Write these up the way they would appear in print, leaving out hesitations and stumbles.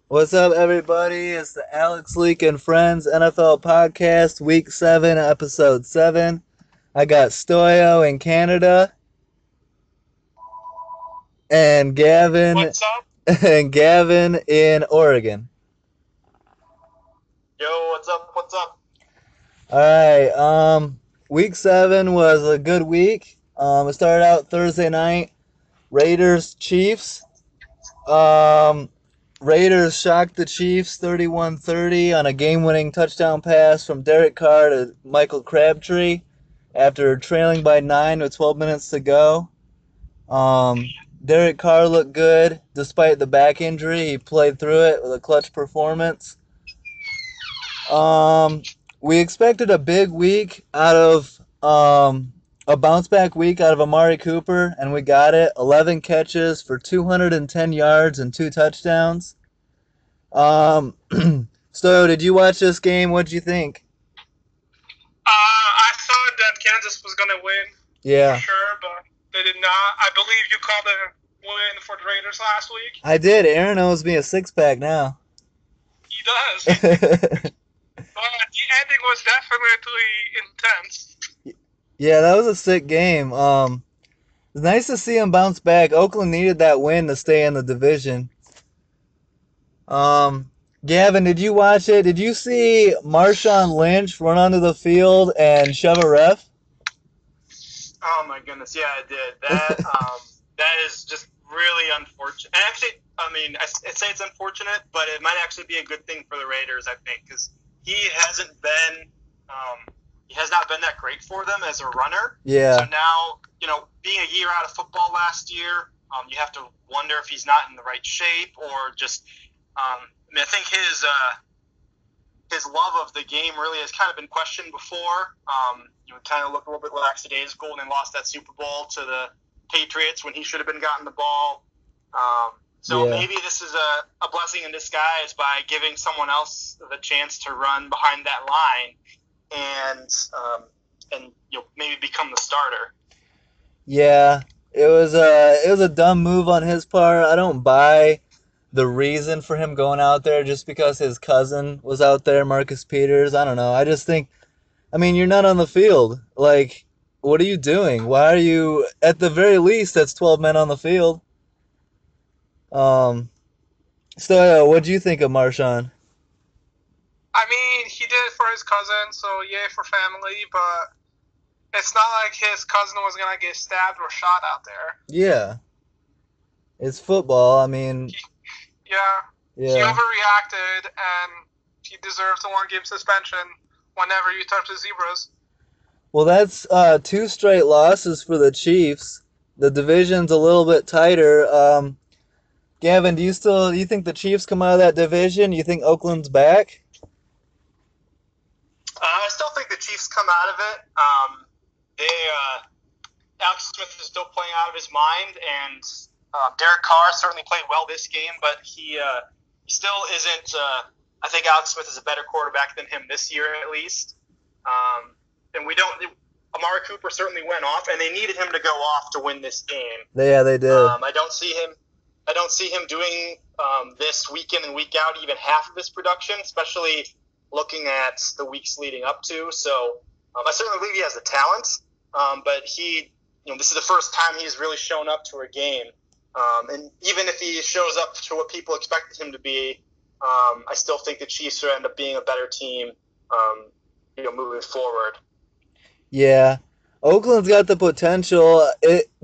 What's up, everybody? It's the Alex Leak and Friends NFL Podcast, Week 7, Episode 7. I got Stoyo in Canada and Gavin What's up? and Gavin in Oregon. Yo, what's up? What's up? All right, Week 7 was a good week. It started out Thursday night, Raiders Chiefs. Um, Raiders shocked the Chiefs 31-30 on a game-winning touchdown pass from Derek Carr to Michael Crabtree after trailing by 9 with 12 minutes to go. Um, Derek Carr looked good despite the back injury. He played through it with a clutch performance. Um, we expected a big week out of a bounce back week out of Amari Cooper, and we got it. 11 catches for 210 yards and 2 touchdowns. Um, Stoyo, did you watch this game? What'd you think? I thought that Kansas was gonna win for Yeah, sure, but they did not. I believe you called a win for the Raiders last week. I did. Aaron owes me a six pack now. He does, but the ending was definitely intense. Yeah, that was a sick game. It's nice to see him bounce back. Oakland needed that win to stay in the division. Um, Gavin, did you watch it? Did you see Marshawn Lynch run onto the field and shove a ref? Oh my goodness, yeah, I did. That is just really unfortunate. And actually, I mean, I say it's unfortunate, but it might actually be a good thing for the Raiders, I think, because he hasn't been, he has not been that great for them as a runner. So Yeah, now, being a year out of football last year, you have to wonder if he's not in the right shape or just, I mean, I think his love of the game really has kind of been questioned before. Kind of looked a little bit lackadaisical and then lost that Super Bowl to the Patriots when he should have been gotten the ball. So yeah. maybe this is a blessing in disguise by giving someone else the chance to run behind that line and maybe become the starter. Yeah, it was a dumb move on his part. I don't buy the reason for him going out there just because his cousin was out there, Marcus Peters. I don't know. I just think, I mean, you're not on the field. Like, what are you doing? Why are you, at the very least, that's 12 men on the field. Um, what'd you think of Marshawn? I mean, he did it for his cousin, so yay for family, but it's not like his cousin was going to get stabbed or shot out there. Yeah, it's football. I mean, He, yeah, he yeah. overreacted, and he deserves a one-game suspension whenever you touch the zebras. Well, that's two straight losses for the Chiefs. The division's a little bit tighter. Gavin, do you think the Chiefs come out of that division? You think Oakland's back? I still think the Chiefs come out of it. Alex Smith is still playing out of his mind, and Derek Carr certainly played well this game, but he still isn't. I think Alex Smith is a better quarterback than him this year, at least. And we don't. Amari Cooper certainly went off, and they needed him to go off to win this game. Yeah, they did. I don't see him. I don't see him doing this week in and week out even half of his production, especially looking at the weeks leading up to. So I certainly believe he has the talent, but this is the first time he's really shown up to a game. And even if he shows up to what people expected him to be, I still think the Chiefs will end up being a better team, moving forward. Yeah. Oakland's got the potential.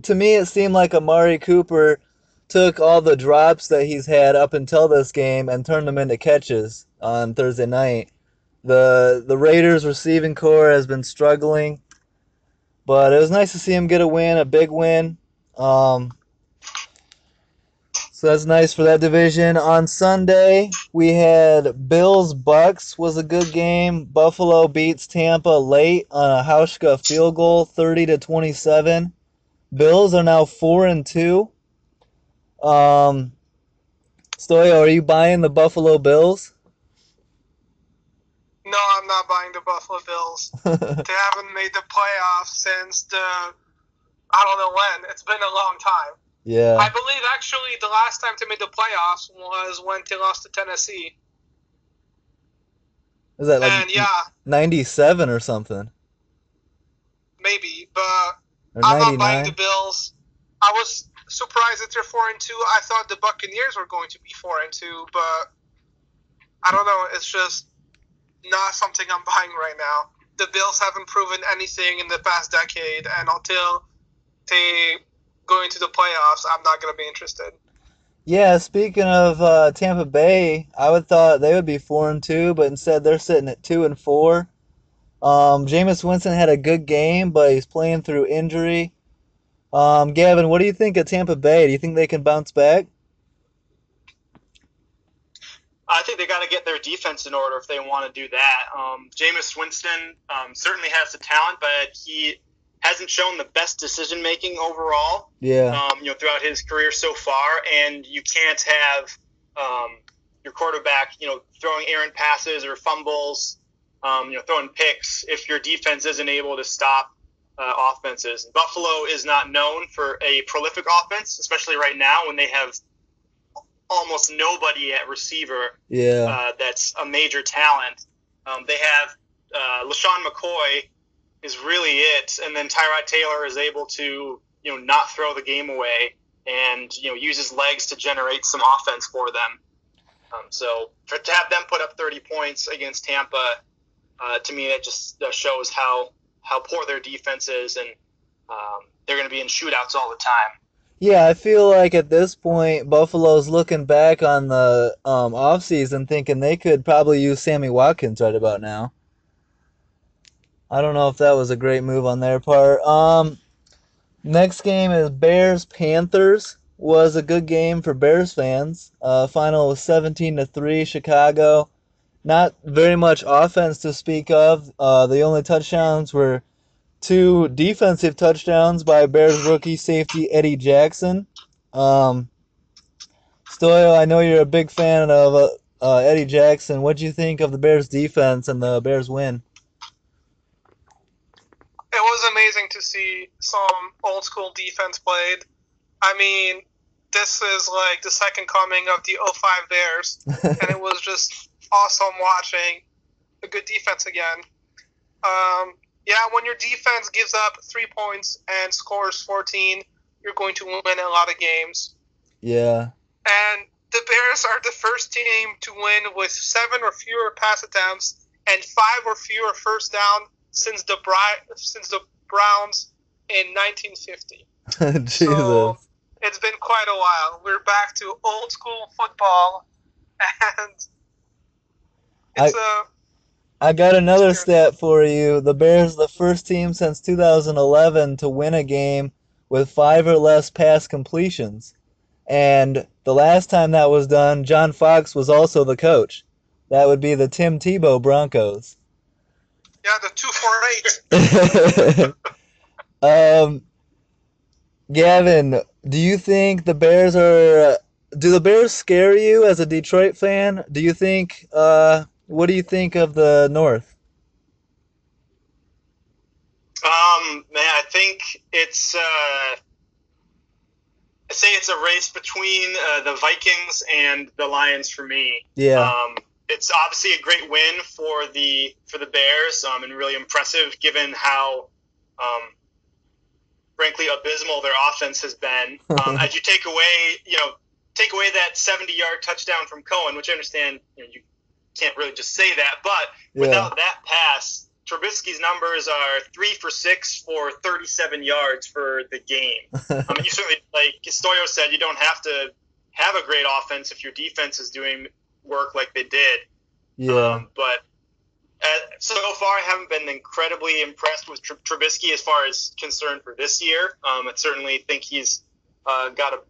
To me it seemed like Amari Cooper took all the drops that he's had up until this game and turned them into catches on Thursday night. The Raiders receiving core has been struggling, but it was nice to see him get a win, a big win. Um, So that's nice for that division. On Sunday, we had Bills Bucks was a good game. Buffalo beats Tampa late on a Hauschka field goal, 30-27. Bills are now 4-2. Um, Stoyo, are you buying the Buffalo Bills? No, I'm not buying the Buffalo Bills. They haven't made the playoffs since I don't know when. It's been a long time. Yeah. I believe actually the last time they made the playoffs was when they lost to Tennessee. Is that like And yeah, 97 or something? maybe, but Or I'm not buying the 99? Bills. I was surprised that they're 4-2. I thought the Buccaneers were going to be 4-2, but I don't know. It's just not something I'm buying right now. The Bills haven't proven anything in the past decade, and until they go into the playoffs, I'm not going to be interested. Yeah, speaking of Tampa Bay, I would thought they would be 4-2, but instead they're sitting at 2-4. Jameis Winston had a good game, but he's playing through injury. Gavin, what do you think of Tampa Bay? Do you think they can bounce back? I think they got to get their defense in order if they want to do that. Jameis Winston certainly has the talent, but he hasn't shown the best decision making overall. Yeah. Throughout his career so far, and you can't have your quarterback, throwing errant passes or fumbles, throwing picks if your defense isn't able to stop offenses. Buffalo is not known for a prolific offense, especially right now when they have almost nobody at receiver. Yeah. That's a major talent. They have LaShawn McCoy is really it, and then Tyrod Taylor is able to not throw the game away and use his legs to generate some offense for them. So to have them put up 30 points against Tampa, to me that just shows how poor their defense is, and they're going to be in shootouts all the time. Yeah, I feel like at this point, Buffalo's looking back on the offseason thinking they could probably use Sammy Watkins right about now. I don't know if that was a great move on their part. Next game is Bears Panthers. Was a good game for Bears fans. Final was 17-3 Chicago. Not very much offense to speak of. The only touchdowns were two defensive touchdowns by Bears rookie safety Eddie Jackson. Stoyo, I know you're a big fan of Eddie Jackson. What do you think of the Bears defense and the Bears win? It was amazing to see some old school defense played. I mean, this is like the second coming of the 05 Bears, and it was just awesome watching a good defense again. Yeah, when your defense gives up 3 points and scores 14, you're going to win a lot of games. Yeah. And the Bears are the first team to win with 7 or fewer pass attempts and 5 or fewer first down since the Browns in 1950. Jesus. So it's been quite a while. We're back to old school football, and I got another stat for you. The Bears, the first team since 2011 to win a game with 5 or less pass completions. And the last time that was done, John Fox was also the coach. That would be the Tim Tebow Broncos. Yeah, the 2-for-8. Gavin, do you think the Bears are? Do the Bears scare you as a Detroit fan? Do you think? What do you think of the North? Man, I think it's. I say it's a race between the Vikings and the Lions for me. Yeah. It's obviously a great win for the Bears, and really impressive given how, frankly, abysmal their offense has been. As you take away that 70-yard touchdown from Cohen, which I understand you can't really just say that, but without that pass, Trubisky's numbers are 3 for 6 for 37 yards for the game. You certainly, like Stoyo said, you don't have to have a great offense if your defense is doing work like they did. Yeah. But so far, I haven't been incredibly impressed with Trubisky as far as concerned for this year. I certainly think he's got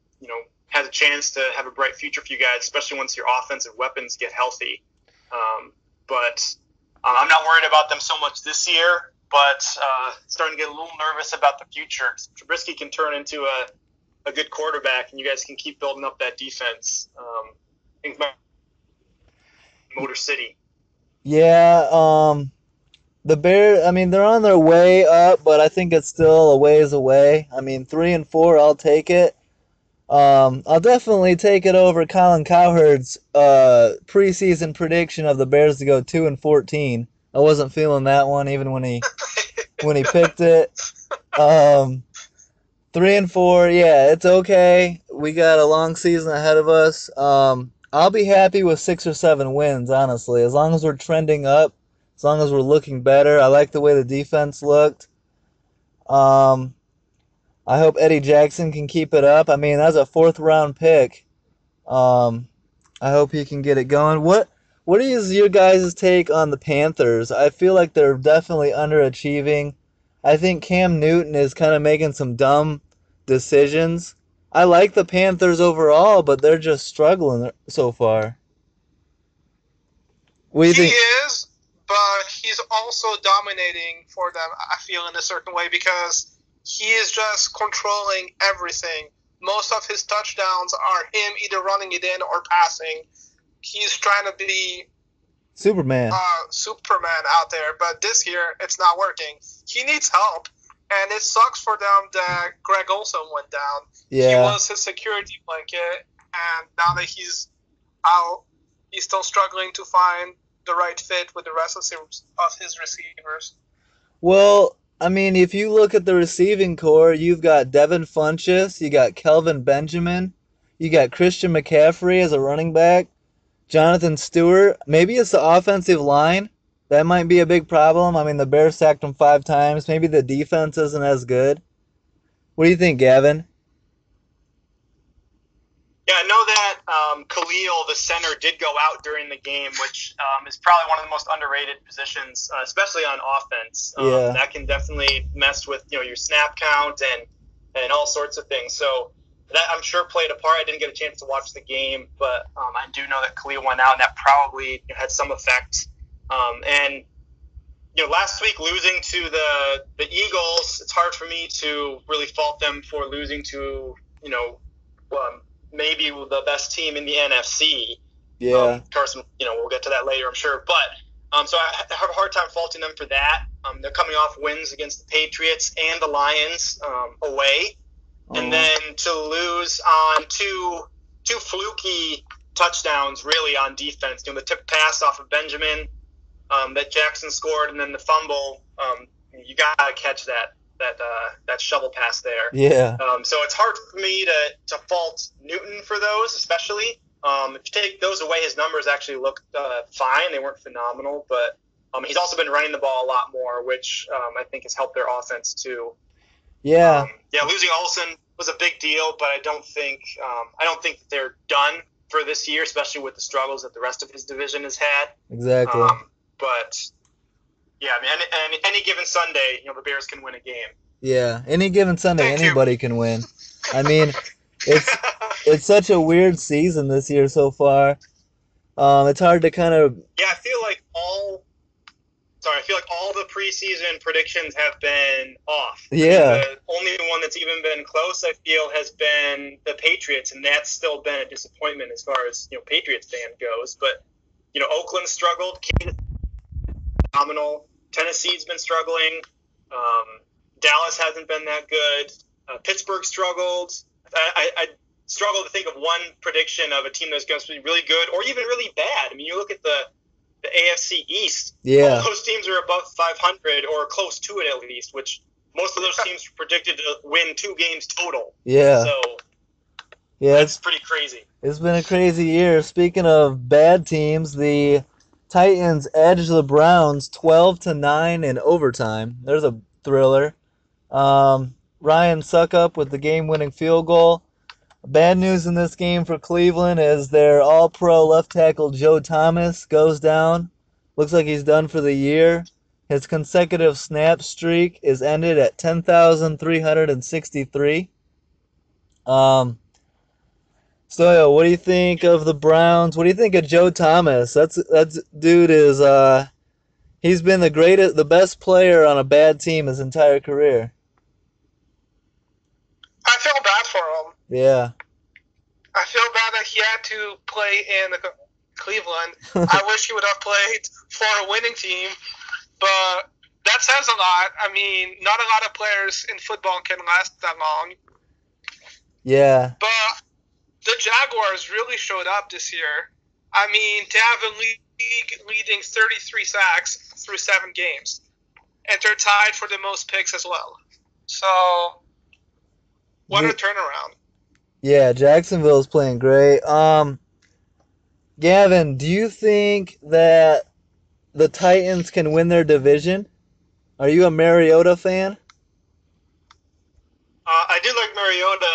has a chance to have a bright future for you guys, especially once your offensive weapons get healthy. But I'm not worried about them so much this year, but starting to get a little nervous about the future. Trubisky can turn into a good quarterback, and you guys can keep building up that defense. I think Motor City. Yeah. The Bears. I mean, they're on their way up, but I think it's still a ways away. I mean, 3-4, I'll take it. I'll definitely take it over Colin Cowherd's preseason prediction of the Bears to go 2-14. I wasn't feeling that one even when he picked it. 3-4, yeah, it's okay. We got a long season ahead of us. I'll be happy with 6 or 7 wins, honestly, as long as we're trending up, as long as we're looking better. I like the way the defense looked. Um, I hope Eddie Jackson can keep it up. I mean, that's a 4th-round pick. Um, I hope he can get it going. What is your guys' take on the Panthers? I feel like they're definitely underachieving. I think Cam Newton is kind of making some dumb decisions. I like the Panthers overall, but they're just struggling so far. What do you He think? is, but he's also dominating for them, I feel, in a certain way, because he is just controlling everything. Most of his touchdowns are him either running it in or passing. He's trying to be Superman. Superman out there, but this year it's not working. He needs help, and it sucks for them that Greg Olson went down. He Yeah. was his security blanket, and now that he's out, he's still struggling to find the right fit with the rest of his receivers. Well, I mean, if you look at the receiving core, you've got Devin Funchess, you got Kelvin Benjamin, you got Christian McCaffrey as a running back, Jonathan Stewart. Maybe it's the offensive line. That might be a big problem. I mean, the Bears sacked him 5 times. Maybe the defense isn't as good. What do you think, Gavin? Yeah, I know that Khalil, the center, did go out during the game, which is probably one of the most underrated positions, especially on offense. Yeah. That can definitely mess with your snap count and all sorts of things. So that I'm sure played a part. I didn't get a chance to watch the game, but I do know that Khalil went out, and that probably had some effect. And last week losing to the Eagles, it's hard for me to really fault them for losing to maybe the best team in the NFC. Yeah. Of course, we'll get to that later, I'm sure. But so I have a hard time faulting them for that. They're coming off wins against the Patriots and the Lions away, and then to lose on two fluky touchdowns really on defense. The tip pass off of Benjamin that Jackson scored, and then the fumble. You gotta catch that shovel pass there. Yeah. So it's hard for me to fault Newton for those, especially. If you take those away, his numbers actually looked fine. They weren't phenomenal, but he's also been running the ball a lot more, which I think has helped their offense too. Yeah. Losing Olsen was a big deal, but I don't think that they're done for this year, especially with the struggles that the rest of his division has had. Exactly. But yeah, I mean, any given Sunday, the Bears can win a game. Yeah, any given Sunday, Thank anybody can win. I mean, it's such a weird season this year so far. It's hard to kind of. Yeah, I feel like all the preseason predictions have been off. Yeah. The only one that's even been close, I feel, has been the Patriots, and that's still been a disappointment as far as Patriots fan goes. But Oakland struggled, Kansas phenomenal, Tennessee's been struggling, Dallas hasn't been that good, Pittsburgh struggled. I struggle to think of one prediction of a team that's going to be really good or even really bad. I mean, you look at the AFC East. Yeah. All those teams are above 500 or close to it at least, which most of those teams are predicted to win 2 games total. Yeah. So yeah, that's pretty crazy. It's been a crazy year. Speaking of bad teams, the Titans edged the Browns 12-9 in overtime. There's a thriller. Ryan Suckup with the game-winning field goal. Bad news in this game for Cleveland is their all-pro left tackle Joe Thomas goes down. Looks like he's done for the year. His consecutive snap streak is ended at 10,363. Stoyo, what do you think of the Browns? What do you think of Joe Thomas? That's dude is he's been the best player on a bad team his entire career. I feel bad for him. Yeah. I feel bad that he had to play in Cleveland. I wish he would have played for a winning team, but that says a lot. I mean, not a lot of players in football can last that long. Yeah. But the Jaguars really showed up this year. I mean, they have a league leading 33 sacks through 7 games, and they're tied for the most picks as well. So, what a The, turnaround! yeah, Jacksonville's playing great. Gavin, do you think that the Titans can win their division? Are you a Mariota fan? I did like Mariota.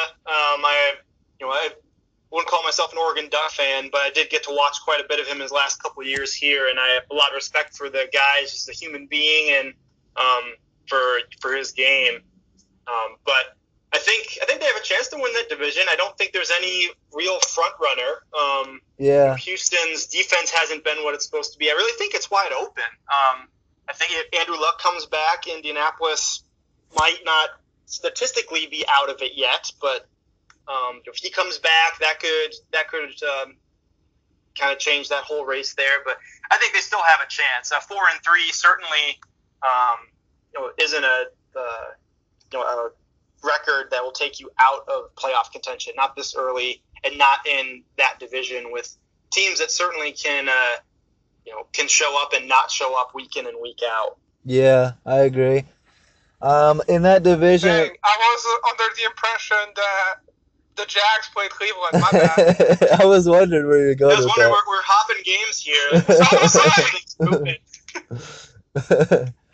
I wouldn't call myself an Oregon Duck fan, but I did get to watch quite a bit of him his last couple of years here, and I have a lot of respect for the guy as a human being and for his game. But I think they have a chance to win that division. I don't think there's any real front runner. Yeah. Houston's defense hasn't been what it's supposed to be. I really think it's wide open. I think if Andrew Luck comes back, Indianapolis might not statistically be out of it yet, but if he comes back, that could kind of change that whole race there. But I think they still have a chance. 4-3 certainly isn't a record that will take you out of playoff contention. Not this early, and not in that division with teams that certainly can show up and not show up week in and week out. Yeah, I agree. In that division, Dang, I was under the impression that the Jags played Cleveland. My bad. I was wondering where you're going I was with wondering, that. we're hopping games here.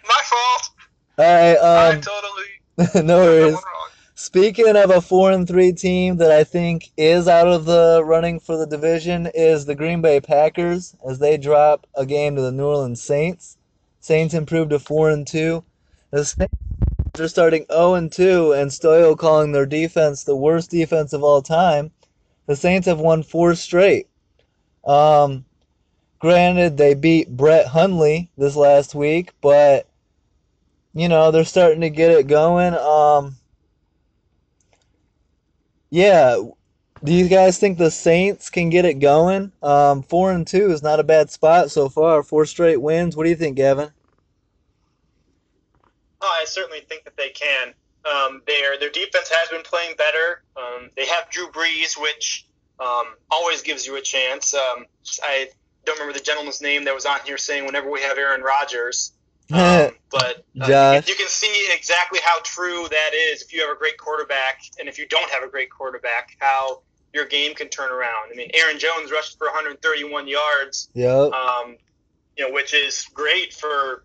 My fault. All right. I totally No got that worries. one wrong. Speaking of a 4-3 team that I think is out of the running for the division is the Green Bay Packers as they drop a game to the New Orleans Saints. Saints improved to 4-2. The Saints are starting 0-2, and Stoyo calling their defense the worst defense of all time. The Saints have won 4 straight. Um, Granted, they beat Brett Hundley this last week, but they're starting to get it going. Yeah. Do you guys think the Saints can get it going? 4-2 is not a bad spot so far. 4 straight wins. What do you think, Gavin? Oh, I certainly think that they can. Their defense has been playing better. They have Drew Brees, which always gives you a chance. I don't remember the gentleman's name that was on here saying whenever we have Aaron Rodgers. But Josh. you can see exactly how true that is if you have a great quarterback, and if you don't have a great quarterback, how your game can turn around. I mean, Aaron Jones rushed for 131 yards, Yep. Which is great for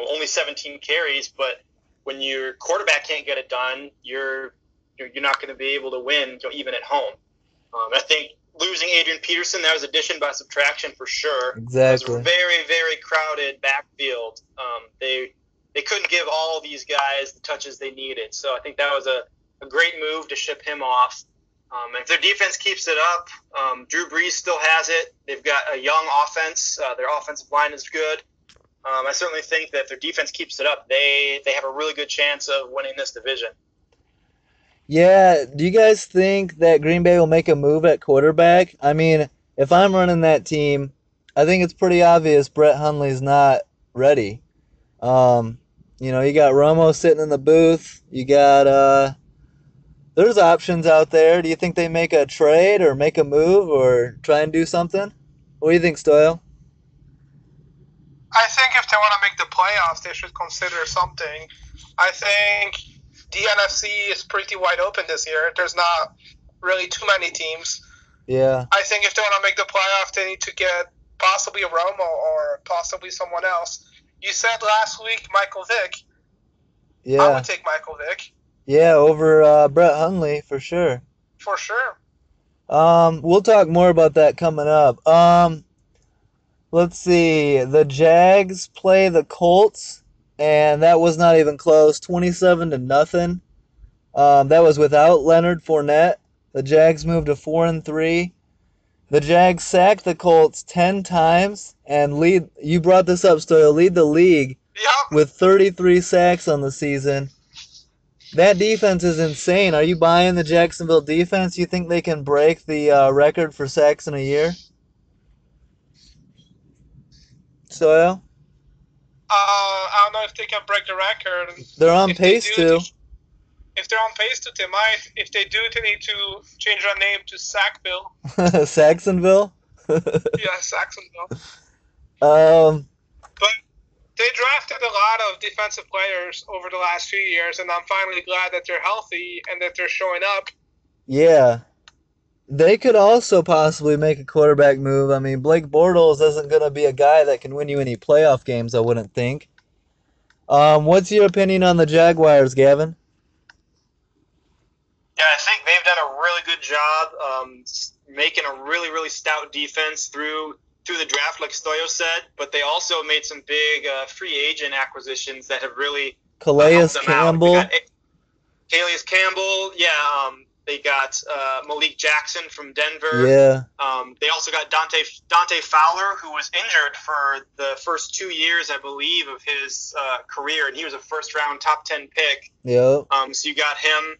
only 17 carries, but when your quarterback can't get it done, you're not going to be able to win, even at home. I think losing Adrian Peterson, that was addition by subtraction for sure. Exactly. It was a very, very crowded backfield. They couldn't give all these guys the touches they needed, so I think that was a great move to ship him off. If their defense keeps it up, Drew Brees still has it. They've got a young offense. Their offensive line is good. I certainly think that if their defense keeps it up, they have a really good chance of winning this division. Yeah, do you guys think that Green Bay will make a move at quarterback? I mean, if I'm running that team, I think it's pretty obvious Brett Hundley's not ready. You got Romo sitting in the booth. You got there's options out there. Do you think they make a trade or make a move or try and do something? What do you think, Stoyo? I think if they want to make the playoffs, they should consider something. I think the NFC is pretty wide open this year. There's not really too many teams. Yeah. I think if they want to make the playoffs, they need to get possibly a Romo or possibly someone else. You said last week Michael Vick. Yeah. I would take Michael Vick. Yeah, over Brett Hundley for sure. For sure. We'll talk more about that coming up. Let's see. The Jags play the Colts, and that was not even close. 27-0. That was without Leonard Fournette. The Jags moved to 4-3. The Jags sacked the Colts 10 times and lead. You brought this up, Stoyo. Lead the league with 33 sacks on the season. That defense is insane. Are you buying the Jacksonville defense? You think they can break the record for sacks in a year? Stoyo? I don't know if they can break the record. They're on If pace they do, to. if they're on pace to, they might. If they do, they need to change their name to Sackville. Saxonville? Yeah, Saxonville. Um, But they drafted a lot of defensive players over the last few years, and I'm finally glad that they're healthy and that they're showing up. yeah. They could also possibly make a quarterback move. I mean, Blake Bortles isn't going to be a guy that can win you any playoff games, I wouldn't think. What's your opinion on the Jaguars, Gavin? Yeah, I think they've done a really good job making a really, really stout defense through the draft, like Stoyo said, but they also made some big free agent acquisitions that have really Calais helped them Campbell. out. They got Calais Campbell, yeah. They got Malik Jackson from Denver. Yeah. They also got Dante Fowler, who was injured for the first 2 years, I believe, of his career, and he was a first-round top 10 pick. Yep. So you got him.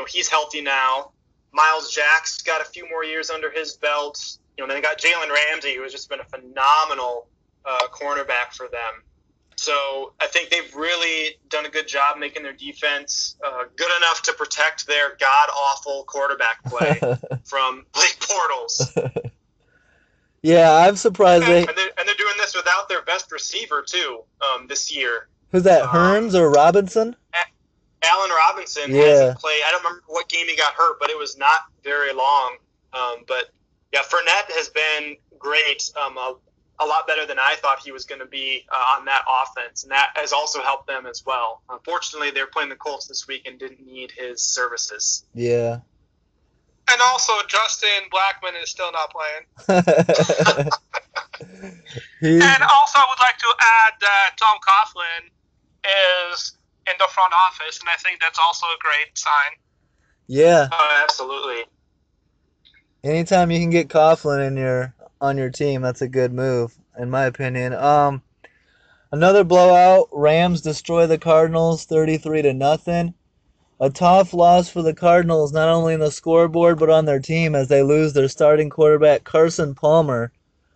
He's healthy now. Miles Jack's got a few more years under his belt. Then they got Jalen Ramsey, who has just been a phenomenal cornerback for them. So I think they've really done a good job making their defense good enough to protect their god-awful quarterback play from Blake Bortles. Yeah, I'm surprised and they're doing this without their best receiver, too, this year. Who's that, Hearns or Robinson? Allen Robinson hasn't played. I don't remember what game he got hurt, but it was not very long. But, yeah, Fournette has been great, a lot better than I thought he was going to be on that offense, and that has also helped them as well. Unfortunately, they're playing the Colts this week and didn't need his services. Yeah. And also, Justin Blackman is still not playing. And also, I would like to add that Tom Coughlin is in the front office, and I think that's also a great sign. Yeah. Oh, absolutely. Anytime you can get Coughlin on your team, that's a good move, in my opinion. Another blowout. Rams destroy the Cardinals 33-0. A tough loss for the Cardinals, not only in the scoreboard, but on their team, as they lose their starting quarterback, Carson Palmer,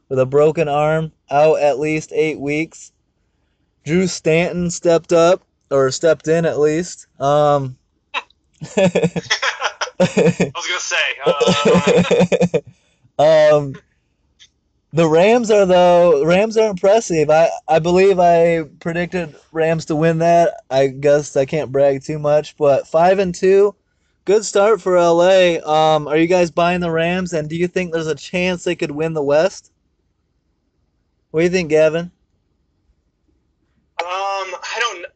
with a broken arm, out at least 8 weeks. Drew Stanton stepped in at least. I was going to say. The Rams are impressive. I believe I predicted Rams to win that. I guess I can't brag too much, but 5-2, good start for LA. Are you guys buying the Rams, and do you think there's a chance they could win the West? What do you think, Gavin?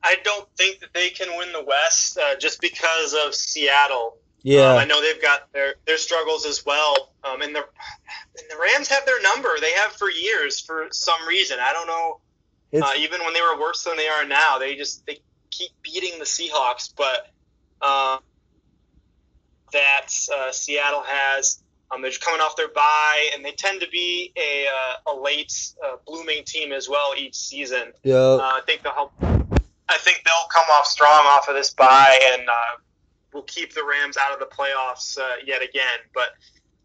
I don't think that they can win the West just because of Seattle. Yeah. I know they've got their struggles as well. And the Rams have their number. They have for years for some reason. I don't know. Even when they were worse than they are now, they keep beating the Seahawks. But that Seattle has, they're just coming off their bye, and they tend to be a late blooming team as well each season. Yeah. I think they'll come off strong off of this bye and will keep the Rams out of the playoffs yet again. But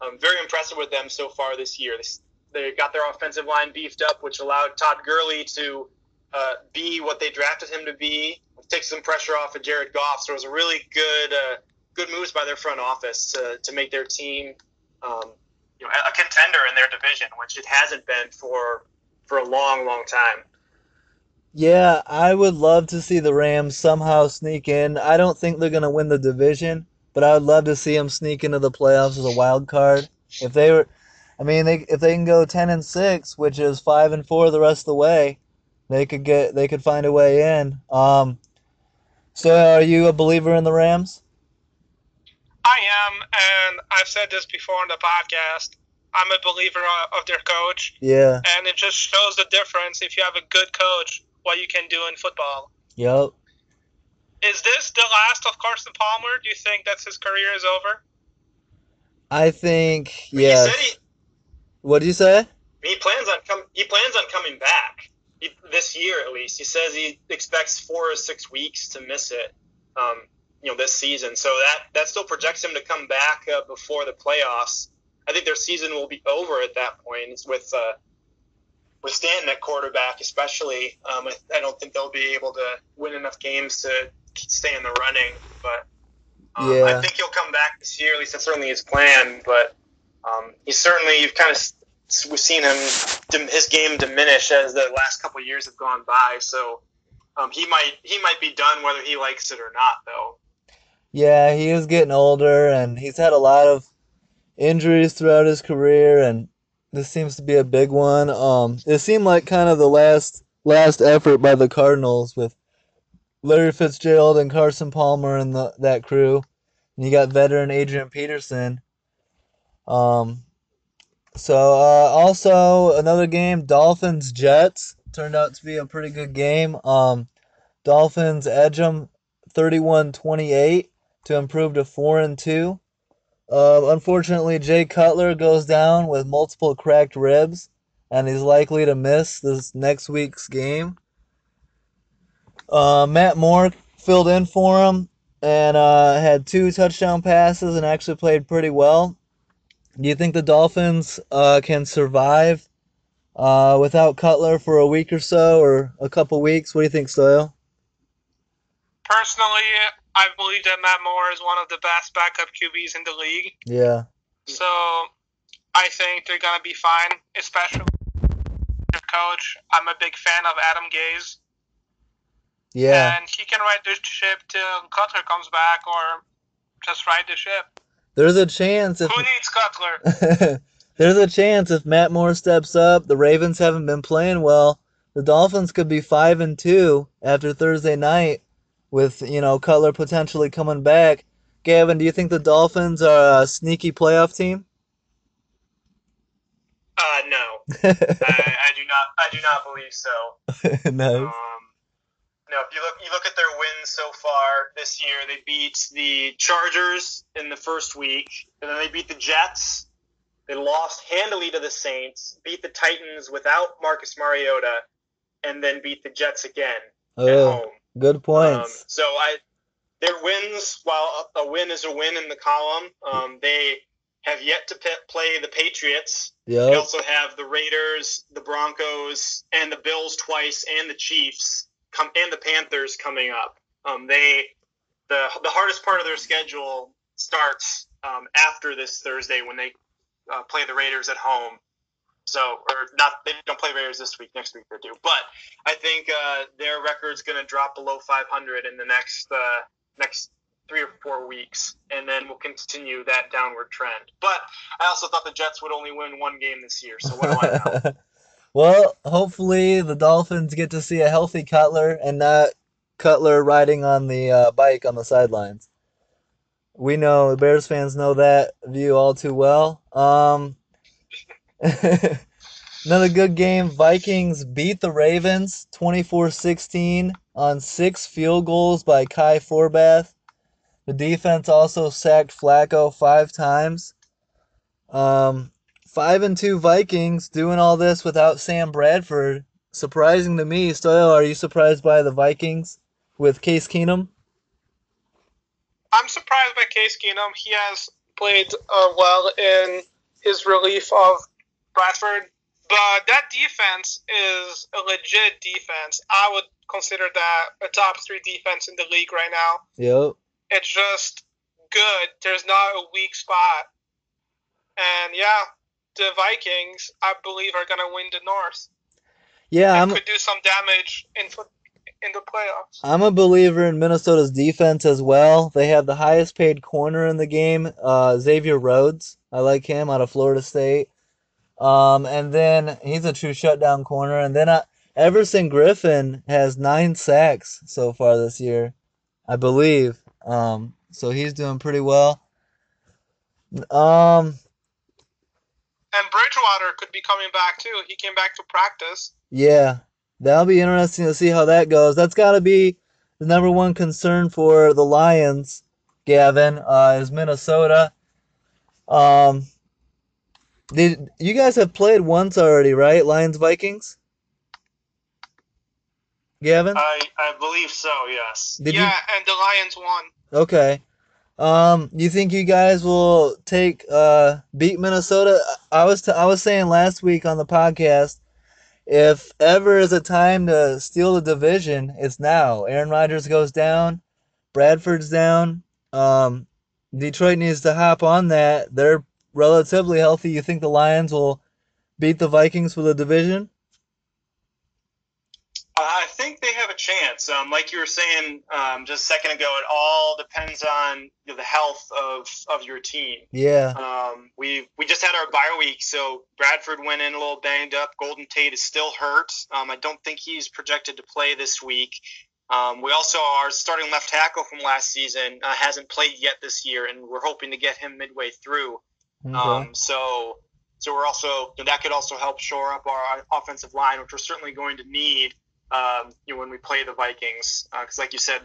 I'm very impressive with them so far this year. They got their offensive line beefed up, which allowed Todd Gurley to be what they drafted him to be, take some pressure off of Jared Goff. So it was a really good moves by their front office to make their team a contender in their division, which it hasn't been for a long, long time. Yeah, I would love to see the Rams somehow sneak in. I don't think they're going to win the division, but I would love to see them sneak into the playoffs as a wild card. If they can go 10-6, which is 5-4 the rest of the way, they could find a way in. So are you a believer in the Rams? I am, and I've said this before on the podcast. I'm a believer of their coach. Yeah. And it just shows the difference if you have a good coach, what you can do in football. Yep. Is this the last of Carson Palmer? Do you think that his career is over? I think, yes. What did you say? He plans on coming back this year at least. He says he expects 4 or 6 weeks to miss it. This season. So that still projects him to come back before the playoffs. I think their season will be over at that point. It's with Stanton at quarterback, especially. I don't think they'll be able to win enough games to stay in the running. But Yeah. I think he'll come back this year. At least that's certainly his plan. But you've kind of we've seen his game diminish as the last couple of years have gone by. So he might be done whether he likes it or not, though. Yeah, he is getting older, and he's had a lot of injuries throughout his career, and this seems to be a big one. It seemed like kind of the last effort by the Cardinals with Larry Fitzgerald and Carson Palmer and that crew. And you got veteran Adrian Peterson. Um, also another game, Dolphins Jets, turned out to be a pretty good game. Dolphins edge them 31-28 to improve to 4-2. Unfortunately, Jay Cutler goes down with multiple cracked ribs, and he's likely to miss this next week's game. Matt Moore filled in for him and had 2 touchdown passes and actually played pretty well. Do you think the Dolphins can survive without Cutler for a week or so, or a couple weeks? What do you think, Stoyo? Personally, I believe that Matt Moore is one of the best backup QBs in the league. Yeah. So I think they're going to be fine, especially their coach. I'm a big fan of Adam Gase. Yeah. And he can ride the ship till Cutler comes back, or just ride the ship. There's a chance if Who needs Cutler? There's a chance if Matt Moore steps up. The Ravens haven't been playing well. The Dolphins could be 5-2 after Thursday night, with Cutler potentially coming back. Gavin, do you think the Dolphins are a sneaky playoff team? No, I do not. I do not believe so. Nice. No, if you look at their wins so far this year, they beat the Chargers in the first week, and then they beat the Jets. They lost handily to the Saints, beat the Titans without Marcus Mariota, and then beat the Jets again at home. Good points. Their wins, while a win is a win in the column, they have yet to play the Patriots. Yep. They also have the Raiders, the Broncos, and the Bills twice, and the Chiefs, and the Panthers coming up. The hardest part of their schedule starts after this Thursday when they play the Raiders at home. They don't play Raiders this week. Next week they do. But I think their record's going to drop below 500 in the next 3 or 4 weeks, and then we'll continue that downward trend. But I also thought the Jets would only win 1 game this year, so what do I know? Well, hopefully the Dolphins get to see a healthy Cutler and not Cutler riding on the bike on the sidelines. We know, the Bears fans know that view all too well. Another good game. Vikings beat the Ravens 24-16 on 6 field goals by Kai Forbath. The defense also sacked Flacco 5 times. 5-2 Vikings doing all this without Sam Bradford. Surprising to me. Stoyo, are you surprised by the Vikings with Case Keenum? I'm surprised by Case Keenum. He has played well in his relief of Bradford. But that defense is a legit defense. I would consider that a top 3 defense in the league right now. Yep. It's just good. There's not a weak spot. And yeah, the Vikings, I believe, are going to win the North. Yeah, and could do some damage in the playoffs. I'm a believer in Minnesota's defense as well. They have the highest paid corner in the game, Xavier Rhodes. I like him out of Florida State. And then he's a true shutdown corner. And then Everson Griffin has 9 sacks so far this year, I believe. So he's doing pretty well. And Bridgewater could be coming back too. He came back to practice. Yeah, that'll be interesting to see how that goes. That's got to be the number one concern for the Lions, Gavin, is Minnesota. You guys have played once already, right? Lions-Vikings? Gavin? I believe so, yes. And the Lions won. Okay. You think you guys will beat Minnesota? I was saying last week on the podcast, if ever is a time to steal the division, it's now. Aaron Rodgers goes down. Bradford's down. Detroit needs to hop on that. They're relatively healthy. You think the Lions will beat the Vikings for the division? I think they have a chance. Like you were saying just a second ago, it all depends on the health of your team. Yeah. We just had our bye week, so Bradford went in a little banged up. Golden Tate is still hurt. I don't think he's projected to play this week. We also, our starting left tackle from last season hasn't played yet this year, and we're hoping to get him midway through. Okay. So we're also, that could also help shore up our offensive line, which we're certainly going to need. When we play the Vikings, because like you said,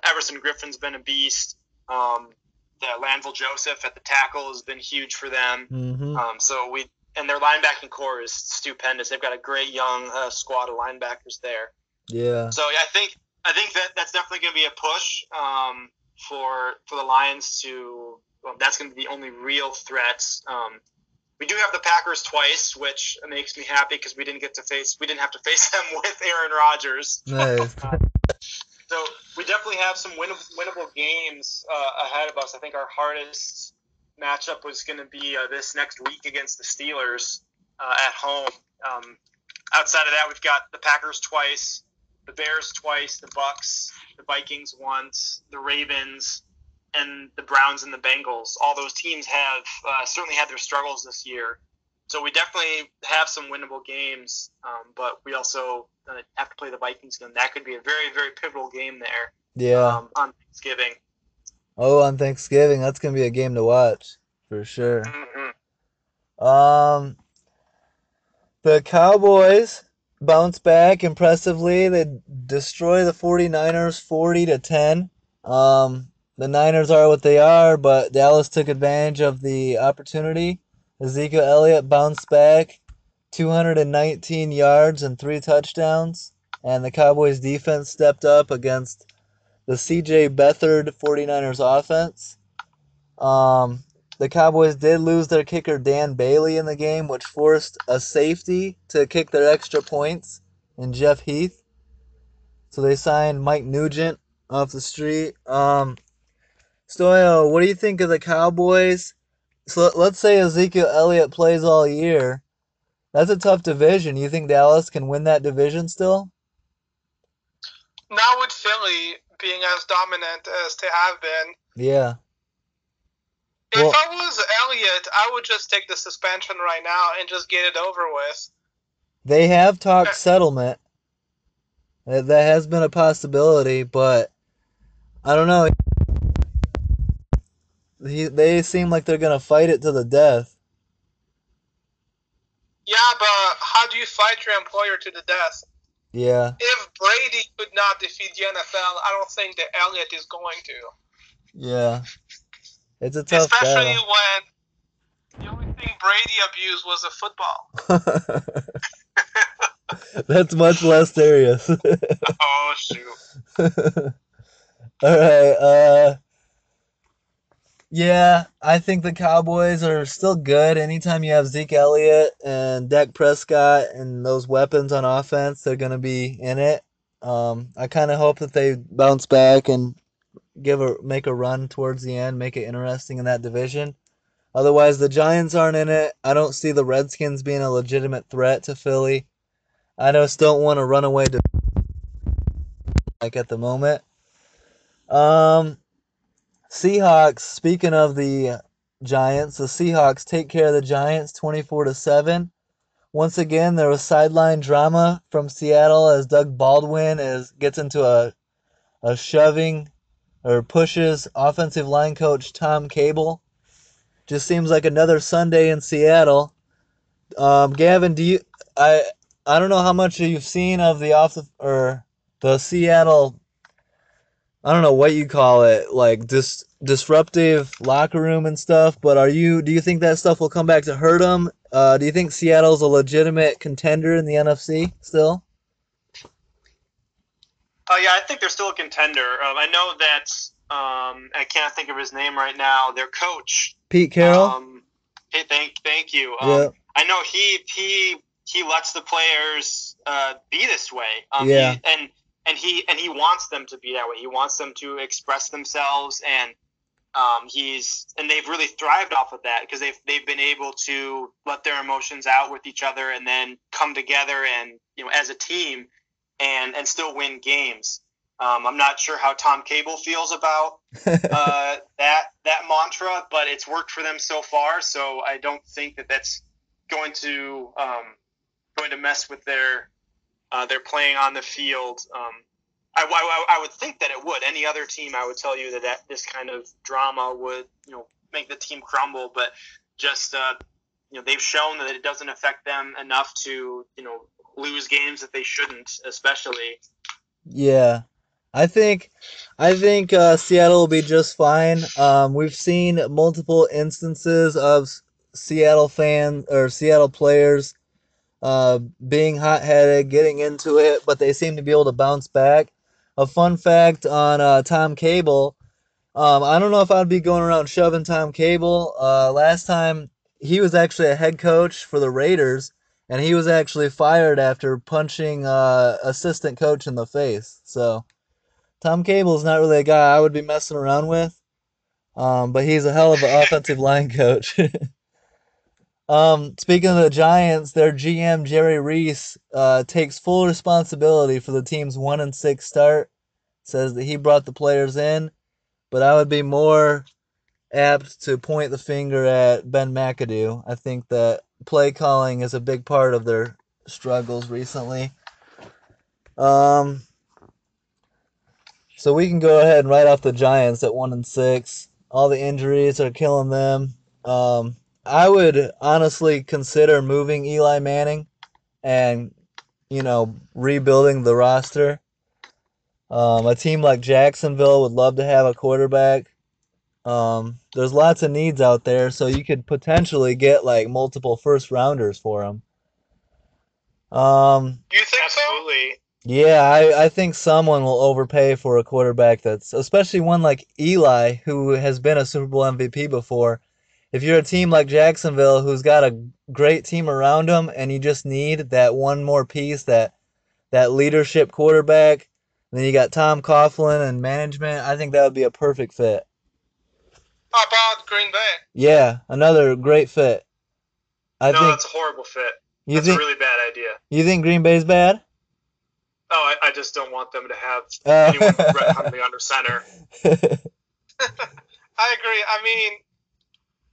Everson Griffin's been a beast. The Lanville Joseph at the tackle has been huge for them. Mm-hmm. And their linebacking core is stupendous. They've got a great young squad of linebackers there. Yeah. So yeah, I think that's definitely going to be a push for the Lions to. Well, that's going to be the only real threat. We do have the Packers twice, which makes me happy because we didn't have to face them with Aaron Rodgers. Nice. So we definitely have some winnable games ahead of us. I think our hardest matchup was going to be this next week against the Steelers at home. Outside of that, we've got the Packers twice, the Bears twice, the Bucks, the Vikings once, the Ravens, and the Browns and the Bengals. All those teams have certainly had their struggles this year. So we definitely have some winnable games, but we also have to play the Vikings again. That could be a very, very pivotal game there. Yeah. On Thanksgiving. Oh, on Thanksgiving, that's gonna be a game to watch for sure. Mm-hmm. The Cowboys bounce back impressively. They destroy the 49ers 40-10. The Niners are what they are, but Dallas took advantage of the opportunity. Ezekiel Elliott bounced back 219 yards and 3 touchdowns, and the Cowboys defense stepped up against the CJ Beathard 49ers offense. The Cowboys did lose their kicker Dan Bailey in the game, which forced a safety to kick their extra points in Jeff Heath. So they signed Mike Nugent off the street. Stoyo, what do you think of the Cowboys? So let's say Ezekiel Elliott plays all year. That's a tough division. You think Dallas can win that division still? Not with Philly being as dominant as they have been. Yeah. If I was Elliott, I would just take the suspension right now and just get it over with. They have talked settlement. That has been a possibility, but I don't know. They seem like they're going to fight it to the death. Yeah, but how do you fight your employer to the death? Yeah. If Brady could not defeat the NFL, I don't think that Elliott is going to. Yeah. It's a tough Especially battle. when the only thing Brady abused was a football. That's much less serious. Oh, shoot. All right. Yeah, I think the Cowboys are still good. Anytime you have Zeke Elliott and Dak Prescott and those weapons on offense, they're going to be in it. I kind of hope that they bounce back and make a run towards the end, make it interesting in that division. Otherwise, the Giants aren't in it. I don't see the Redskins being a legitimate threat to Philly. I just don't want to run away to like at the moment. Seahawks, speaking of the Giants, the Seahawks take care of the Giants 24-7. Once again, there was sideline drama from Seattle as Doug Baldwin gets into a shoving or pushes offensive line coach Tom Cable. Just seems like another Sunday in Seattle. Gavin, I don't know how much you've seen of the Seattle, I don't know what you call it, like disruptive locker room and stuff, but do you think that stuff will come back to hurt them? Do you think Seattle's a legitimate contender in the NFC still? Yeah, I think they're still a contender. I know that I can't think of his name right now. Their coach, Pete Carroll. Hey, thank you. Yeah. I know he lets the players be this way. Yeah. he wants them to be that way. He wants them to express themselves, and they've really thrived off of that because they've been able to let their emotions out with each other and then come together and as a team and still win games. I'm not sure how Tom Cable feels about that mantra, but it's worked for them so far. So I don't think that's going to mess with their playing on the field. I would think that it would. Any other team, I would tell you that this kind of drama would make the team crumble. But just they've shown that it doesn't affect them enough to lose games that they shouldn't, especially. Yeah, I think Seattle will be just fine. We've seen multiple instances of Seattle players being hot-headed, getting into it, but they seem to be able to bounce back. A fun fact on Tom Cable, I don't know if I'd be going around shoving Tom Cable. Last time he was actually a head coach for the Raiders, and he was actually fired after punching assistant coach in the face. So Tom Cable's not really a guy I would be messing around with, but he's a hell of an offensive line coach. Speaking of the Giants, their GM Jerry Reese takes full responsibility for the team's 1-6 start. Says that he brought the players in, but I would be more apt to point the finger at Ben McAdoo. I think that play calling is a big part of their struggles recently. So we can go ahead and write off the Giants at 1-6. All the injuries are killing them. I would honestly consider moving Eli Manning and rebuilding the roster. A team like Jacksonville would love to have a quarterback. There's lots of needs out there, so you could potentially get like multiple first rounders for them. You think Absolutely. so? Yeah, I think someone will overpay for a quarterback that's, especially one like Eli, who has been a Super Bowl MVP before. If you're a team like Jacksonville who's got a great team around them and you just need that one more piece, that leadership quarterback, and then you got Tom Coughlin and management, I think that would be a perfect fit. How about Green Bay? Yeah, another great fit. That's a horrible fit. That's a really bad idea. You think Green Bay's bad? Oh, I just don't want them to have anyone but Brett Hundley under center. I agree. I mean,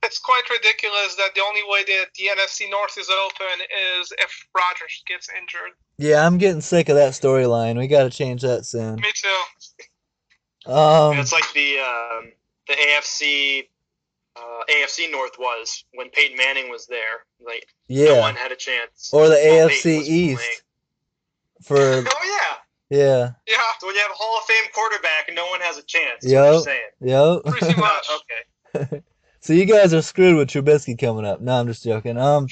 it's quite ridiculous that the only way that the NFC North is open is if Rodgers gets injured. Yeah, I'm getting sick of that storyline. We got to change that soon. Me too. It's like the AFC North was when Peyton Manning was there. Like no one had a chance. Or the AFC East. Oh yeah. Yeah. Yeah. So when you have a Hall of Fame quarterback, no one has a chance. That's what you're saying. Yep. Pretty much. Okay. So you guys are screwed with Trubisky coming up. No, I'm just joking. He's only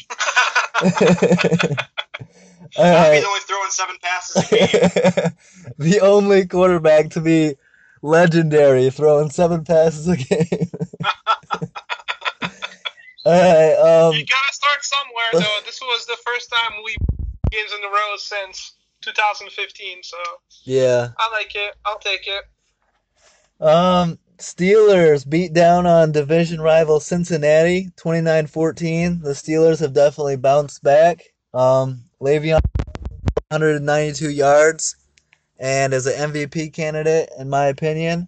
throwing 7 passes a game. The only quarterback to be legendary, throwing 7 passes a game. All right. You gotta start somewhere, though. This was the first time we games in a row since 2015, so yeah. I like it. I'll take it. Steelers beat down on division rival Cincinnati 29-14. The Steelers have definitely bounced back. Le'Veon 192 yards and is an MVP candidate in my opinion.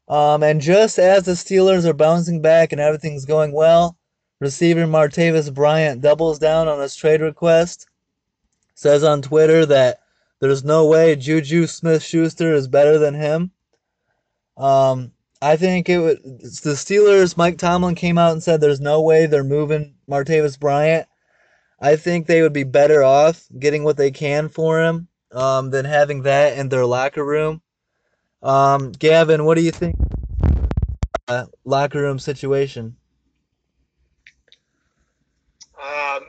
And just as the Steelers are bouncing back and everything's going well, receiver Martavis Bryant doubles down on his trade request. Says on Twitter that there's no way Juju Smith-Schuster is better than him. I think the Steelers, Mike Tomlin came out and said there's no way they're moving Martavis Bryant. I think they would be better off getting what they can for him than having that in their locker room. Gavin, what do you think? Locker room situation.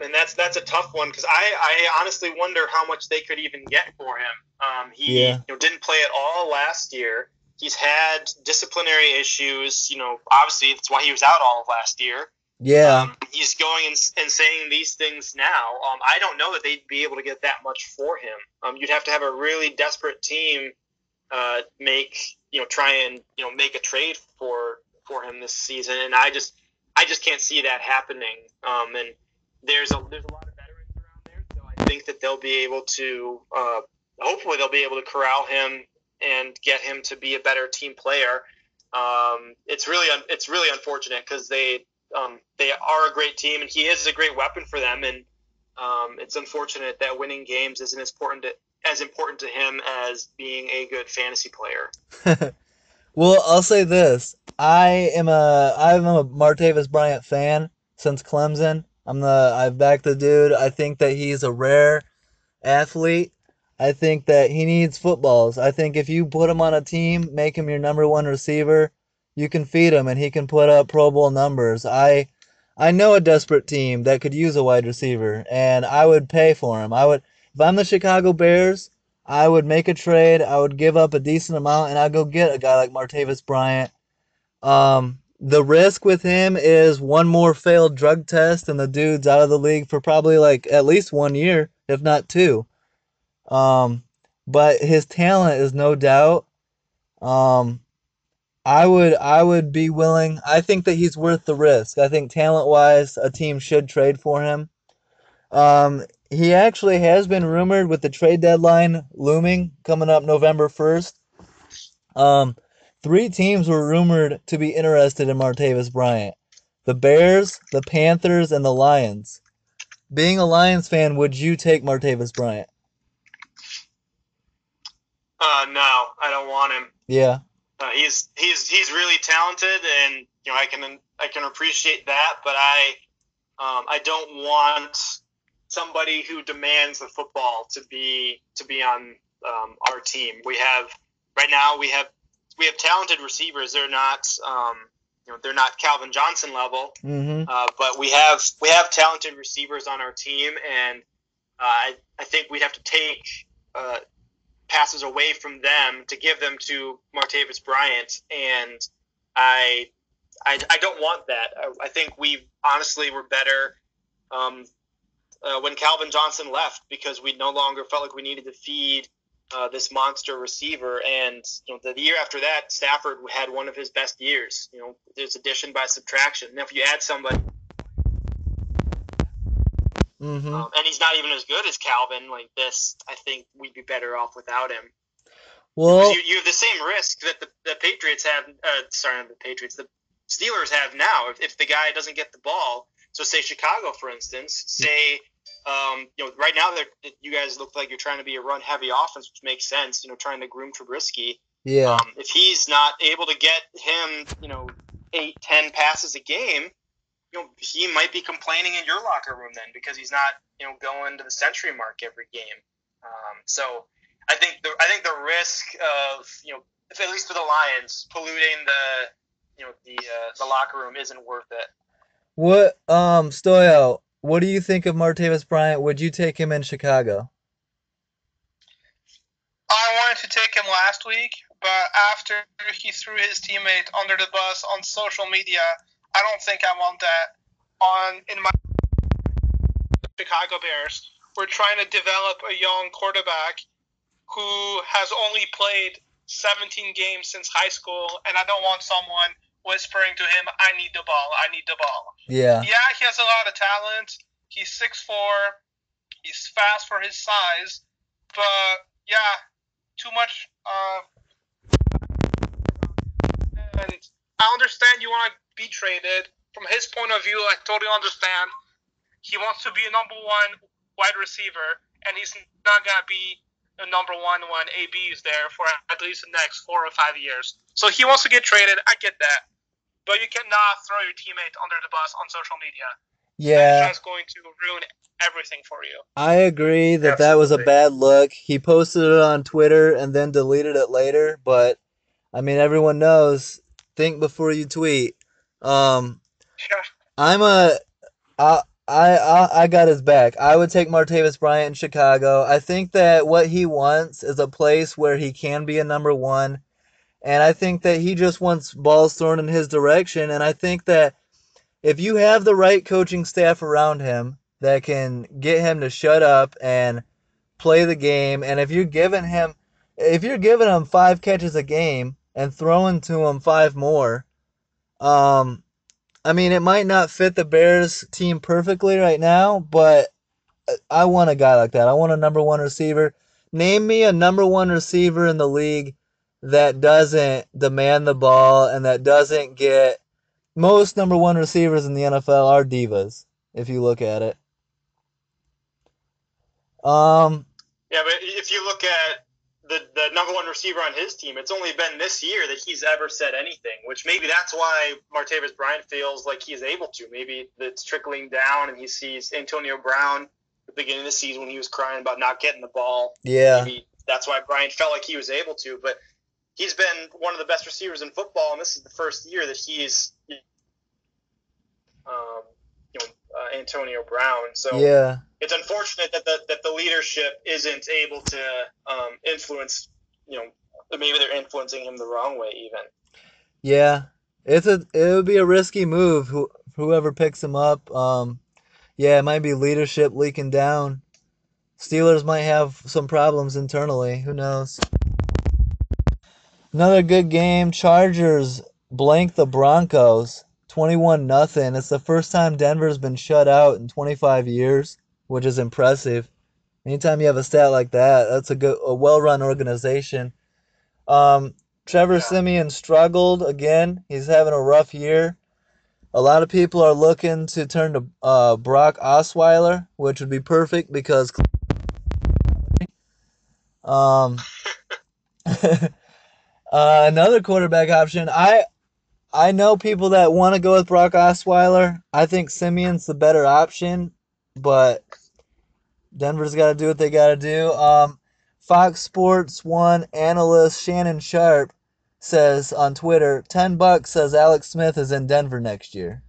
And that's a tough one because I honestly wonder how much they could even get for him. He didn't play at all last year. He's had disciplinary issues. Obviously that's why he was out all of last year. Yeah. He's going and saying these things now. I don't know that they'd be able to get that much for him. You'd have to have a really desperate team try and make a trade for him this season, and I just can't see that happening. And there's a lot of veterans around there, so I think that they'll be able to hopefully they'll be able to corral him and get him to be a better team player. It's really unfortunate because they are a great team and he is a great weapon for them, and it's unfortunate that winning games isn't as important to him as being a good fantasy player. Well, I'll say this: I'm a Martavis Bryant fan since Clemson. I've backed the dude. I think that he's a rare athlete. I think that he needs footballs. I think if you put him on a team, make him your number one receiver, you can feed him and he can put up Pro Bowl numbers. I know a desperate team that could use a wide receiver, and I would pay for him. If I'm the Chicago Bears, I would make a trade. I would give up a decent amount, and I'd go get a guy like Martavis Bryant. The risk with him is one more failed drug test, and the dude's out of the league for probably like at least 1 year, if not two. Um, but his talent is no doubt. Um, I would be willing. I think that he's worth the risk. I think talent wise, a team should trade for him. He actually has been rumored with the trade deadline looming coming up November 1st. Um, three teams were rumored to be interested in Martavis Bryant: the Bears, the Panthers, and the Lions. Being a Lions fan, would you take Martavis Bryant? No, I don't want him. Yeah. He's really talented, and I can appreciate that, but I don't want somebody who demands the football to be on our team. Right now we have talented receivers. They're not they're not Calvin Johnson level, but we have talented receivers on our team, and I think we'd have to take passes away from them to give them to Martavis Bryant, and I don't want that. I think we honestly were better when Calvin Johnson left because we no longer felt like we needed to feed this monster receiver. And the year after that, Stafford had one of his best years. There's addition by subtraction. Now, if you add somebody, and he's not even as good as Calvin like this, I think we'd be better off without him. Well, you have the same risk that the Patriots have. Not the Patriots. The Steelers have now. If the guy doesn't get the ball, so say Chicago, for instance, say right now you guys look like you're trying to be a run-heavy offense, which makes sense. Trying to groom Trubisky. Yeah. If he's not able to get him, 8-10 passes a game, he might be complaining in your locker room then because he's not, going to the century mark every game. So I think the risk of, at least for the Lions, polluting the locker room isn't worth it. What, Stoyo, what do you think of Martavis Bryant? Would you take him in Chicago? I wanted to take him last week, but after he threw his teammate under the bus on social media, I don't think I want that in my Chicago Bears. We're trying to develop a young quarterback who has only played 17 games since high school, and I don't want someone whispering to him, I need the ball, I need the ball. Yeah. Yeah, he has a lot of talent. He's 6'4", he's fast for his size, but yeah, too much. And I understand you want to be traded. From his point of view, I totally understand. He wants to be a number one wide receiver, and he's not going to be a number one when AB is there for at least the next 4 or 5 years. So he wants to get traded. I get that. But you cannot throw your teammate under the bus on social media. Yeah. That's just going to ruin everything for you. I agree that was a bad look. He posted it on Twitter and then deleted it later, but I mean everyone knows, think before you tweet. I'm a I got his back. I would take Martavis Bryant in Chicago. I think that what he wants is a place where he can be a number one, and I think that he just wants balls thrown in his direction, and I think that if you have the right coaching staff around him that can get him to shut up and play the game, and if you're giving him 5 catches a game and throwing to him 5 more, I mean, it might not fit the Bears team perfectly right now, but I want a guy like that. I want a number one receiver. Name me a number one receiver in the league that doesn't demand the ball and that doesn't get. Most number one receivers in the NFL are divas, if you look at it. Yeah, but if you look at the number one receiver on his team, it's only been this year that he's ever said anything, which maybe that's why Martavis Bryant feels like he's able to. Maybe it's trickling down and he sees Antonio Brown at the beginning of the season when he was crying about not getting the ball. Yeah. Maybe that's why Bryant felt like he was able to. But he's been one of the best receivers in football, and this is the first year that he's Antonio Brown. So Yeah. It's unfortunate that the leadership isn't able to influence. Maybe they're influencing him the wrong way even. Yeah. It would be a risky move. Whoever picks him up. Yeah, it might be leadership leaking down. Steelers might have some problems internally. Who knows? Another good game. Chargers blank the Broncos 21-0. It's the first time Denver's been shut out in 25 years, which is impressive. Anytime you have a stat like that, that's a well-run organization. Trevor Siemian struggled again. He's having a rough year. A lot of people are looking to turn to Brock Osweiler, which would be perfect because another quarterback option. I know people that want to go with Brock Osweiler. I think Simeon's the better option, but Denver's got to do what they got to do. Fox Sports 1 analyst Shannon Sharp says on Twitter, $10 says Alex Smith is in Denver next year.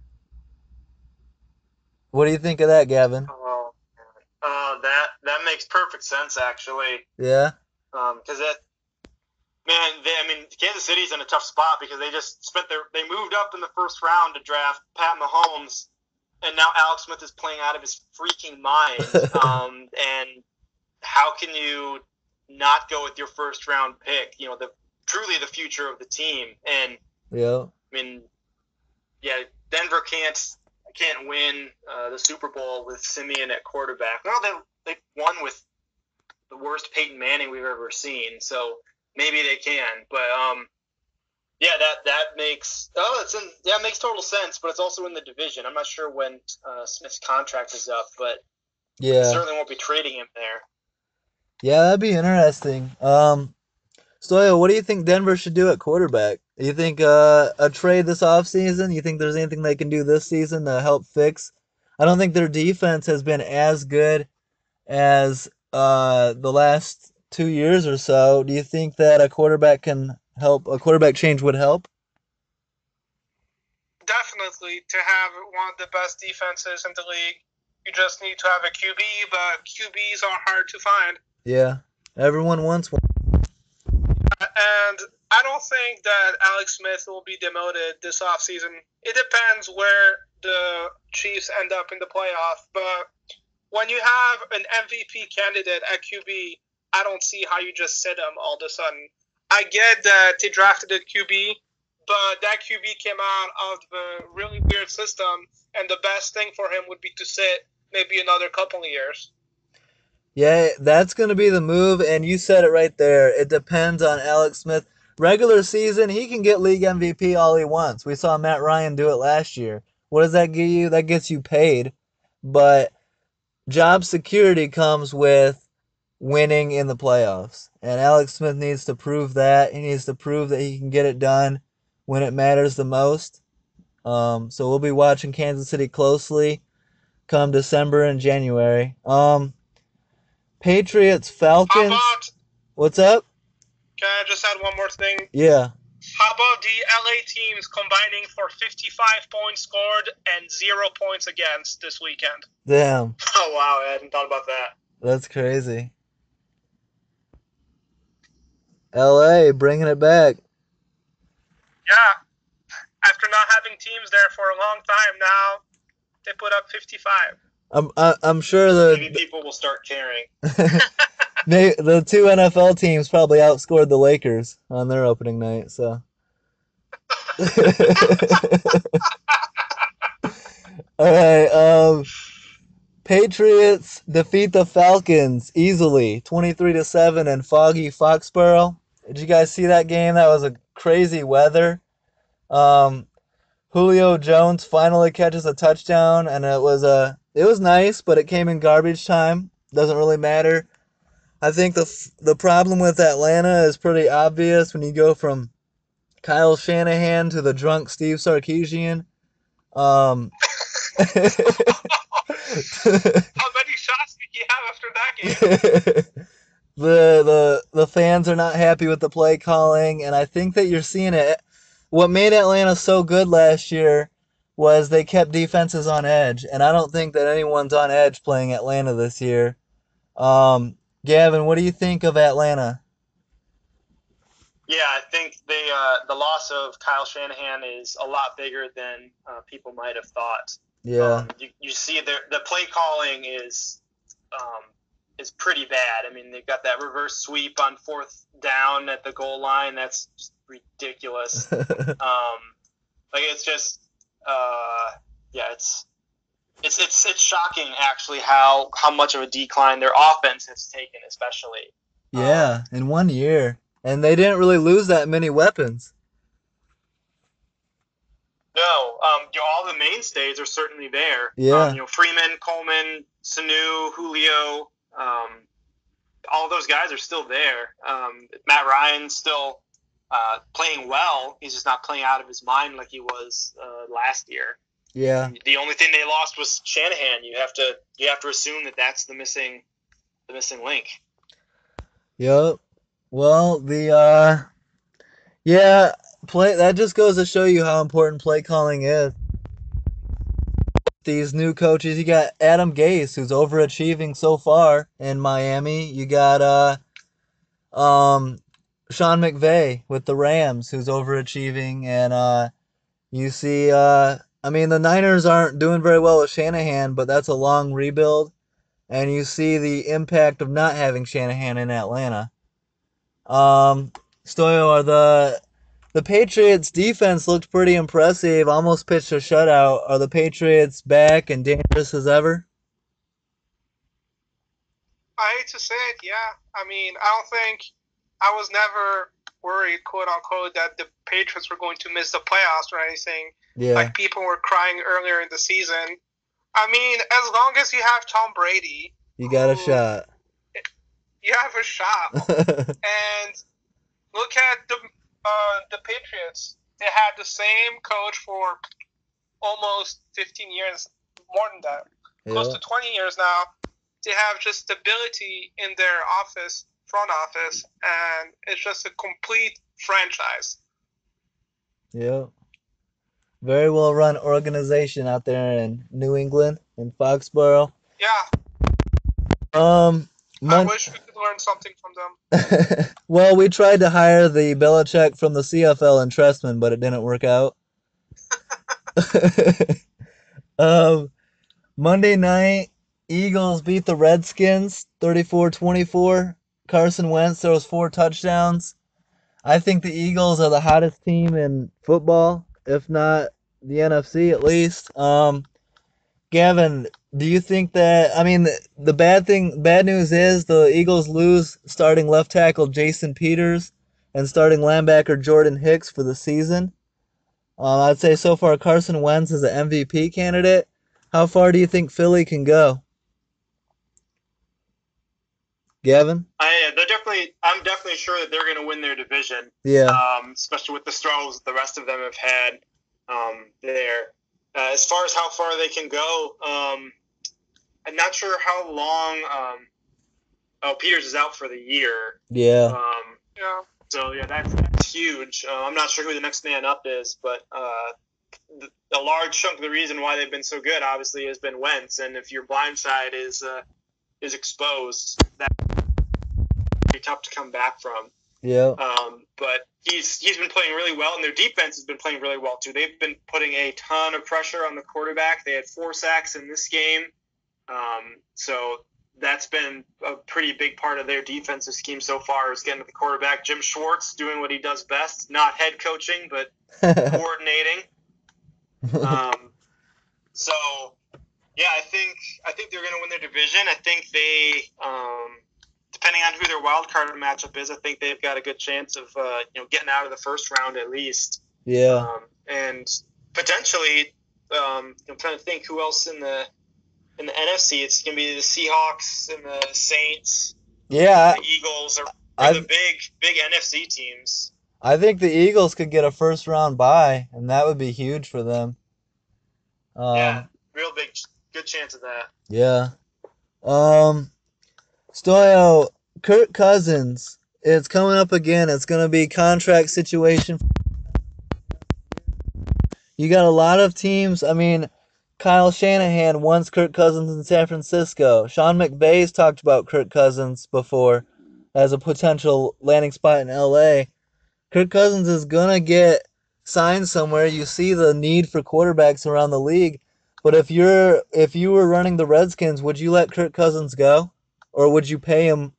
What do you think of that, Gavin? That makes perfect sense, actually. Yeah. Because Kansas City's in a tough spot because they moved up in the first round to draft Pat Mahomes, and now Alex Smith is playing out of his freaking mind. And how can you not go with your first round pick? Truly the future of the team. And yeah, Denver can't win the Super Bowl with Simeon at quarterback. Well, they won with the worst Peyton Manning we've ever seen, so maybe they can. But that makes makes total sense. But it's also in the division. I'm not sure when Smith's contract is up, but yeah, certainly won't be trading him there. Yeah, that'd be interesting. Stoyo, what do you think Denver should do at quarterback? Do you think a trade this offseason? You think there's anything they can do this season to help fix? I don't think their defense has been as good as the last 2 years or so. Do you think that a quarterback change would help? Definitely. To have one of the best defenses in the league, you just need to have a QB, but QBs are hard to find. Yeah, everyone wants one. And I don't think that Alex Smith will be demoted this offseason. It depends where the Chiefs end up in the playoff, but when you have an MVP candidate at QB, I don't see how you just sit him all of a sudden. I get that they drafted a QB, but that QB came out of a really weird system, and the best thing for him would be to sit maybe another couple of years. Yeah, that's going to be the move, and you said it right there. It depends on Alex Smith. Regular season, he can get league MVP all he wants. We saw Matt Ryan do it last year. What does that get you? That gets you paid. But job security comes with winning in the playoffs. And Alex Smith needs to prove that. He needs to prove that he can get it done when it matters the most. So we'll be watching Kansas City closely come December and January. Patriots, Falcons. What's up? Can I just add one more thing? Yeah. How about the LA teams combining for 55 points scored and 0 points against this weekend? Damn. Oh, wow. I hadn't thought about that. That's crazy. LA bringing it back. Yeah. After not having holding teams there for a long time now. They put up 55. I'm sure Maybe people will start caring. the two NFL teams probably outscored the Lakers on their opening night. So. All right. Patriots defeat the Falcons easily, 23-7 in foggy Foxborough. Did you guys see that game? That was a crazy weather. Julio Jones finally catches a touchdown, and it was nice, but it came in garbage time. Doesn't really matter. I think the problem with Atlanta is pretty obvious when you go from Kyle Shanahan to the drunk Steve Sarkisian. How many shots did he have after that game? the fans are not happy with the play calling, and I think that you're seeing it. What made Atlanta so good last year was they kept defenses on edge, and I don't think that anyone's on edge playing Atlanta this year. Gavin, what do you think of Atlanta? Yeah, I think the loss of Kyle Shanahan is a lot bigger than people might have thought. Yeah. You see the play calling is pretty bad. I mean, they've got that reverse sweep on 4th down at the goal line. That's just ridiculous. It's just it's shocking actually how much of a decline their offense has taken, especially. Yeah, in 1 year. And they didn't really lose that many weapons. No, all the mainstays are certainly there. Yeah. Freeman, Coleman, Sanu, Julio, all those guys are still there. Matt Ryan's still playing well. He's just not playing out of his mind like he was last year. Yeah. The only thing they lost was Shanahan. You have to assume that that's the missing link. Yep. Well, play that just goes to show you how important play calling is. These new coaches, you got Adam Gase, who's overachieving so far in Miami. You got Sean McVay with the Rams, who's overachieving, and you see the Niners aren't doing very well with Shanahan, but that's a long rebuild, and you see the impact of not having Shanahan in Atlanta. Stoyo, are the Patriots defense looked pretty impressive, almost pitched a shutout. Are the Patriots back and dangerous as ever? I hate to say it, yeah. I mean, I was never worried, quote unquote, that the Patriots were going to miss the playoffs or anything. Yeah. Like people were crying earlier in the season. I mean, as long as you have Tom Brady, You got a shot. you have a shot. And look at the Patriots. They had the same coach for almost 15 years, more than that, close to 20 years now. They have just stability in their front office, and it's just a complete franchise. Yeah. Very well run organization out there in New England, in Foxborough. Yeah. I wish we could learn something from them. Well, we tried to hire the Belichick from the CFL in Trestman, but it didn't work out. Monday night, Eagles beat the Redskins 34-24. Carson Wentz throws 4 touchdowns. I think the Eagles are the hottest team in football, if not the NFC at least. Gavin, do you think that, the bad news is the Eagles lose starting left tackle Jason Peters and starting linebacker Jordan Hicks for the season. I'd say so far Carson Wentz is an MVP candidate. How far do you think Philly can go? Gavin? I'm definitely sure that they're going to win their division. Yeah. Especially with the struggles that the rest of them have had there. As far as how far they can go, I'm not sure how long. Peters is out for the year. Yeah. Yeah. So yeah, that's huge. I'm not sure who the next man up is, but a large chunk of the reason why they've been so good, obviously, has been Wentz. And if your blind side is exposed, that's pretty tough to come back from. Yeah. But he's been playing really well, and their defense has been playing really well too. They've been putting a ton of pressure on the quarterback. They had 4 sacks in this game, so that's been a pretty big part of their defensive scheme so far, is getting to the quarterback. Jim Schwartz doing what he does best, not head coaching, but coordinating. So yeah, I think they're going to win their division. I think they, depending on who their wild card matchup is, I think they've got a good chance of getting out of the first round at least. Yeah. And potentially, I'm trying to think who else in the NFC. It's going to be the Seahawks and the Saints. Yeah. The Eagles are the big NFC teams. I think the Eagles could get a first round bye, and that would be huge for them. Yeah, real good chance of that. Yeah. Stoyo, Kirk Cousins, it's coming up again. It's going to be contract situation. You got a lot of teams. I mean, Kyle Shanahan wants Kirk Cousins in San Francisco. Sean McVay's talked about Kirk Cousins before as a potential landing spot in LA. Kirk Cousins is going to get signed somewhere. You see the need for quarterbacks around the league. But if you were running the Redskins, would you let Kirk Cousins go? Or would you pay him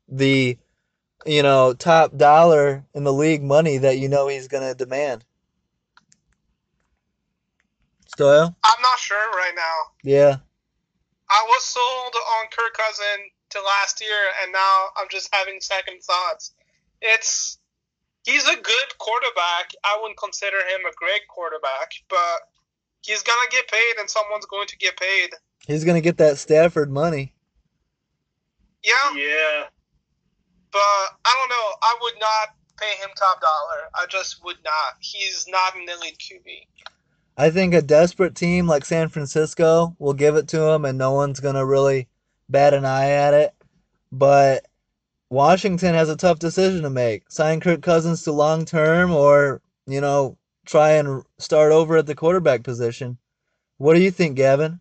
the, top dollar in the league money that he's going to demand? Stoyo? I'm not sure right now. Yeah. I was sold on Kirk Cousins to last year, and now I'm just having second thoughts. He's a good quarterback. I wouldn't consider him a great quarterback, but he's going to get paid, and someone's going to get paid. He's going to get that Stafford money. Yeah. But I don't know. I would not pay him top dollar. I just would not. He's not an elite QB. I think a desperate team like San Francisco will give it to him, and no one's going to really bat an eye at it. But Washington has a tough decision to make. Sign Kirk Cousins to long term, or, try and start over at the quarterback position. What do you think, Gavin?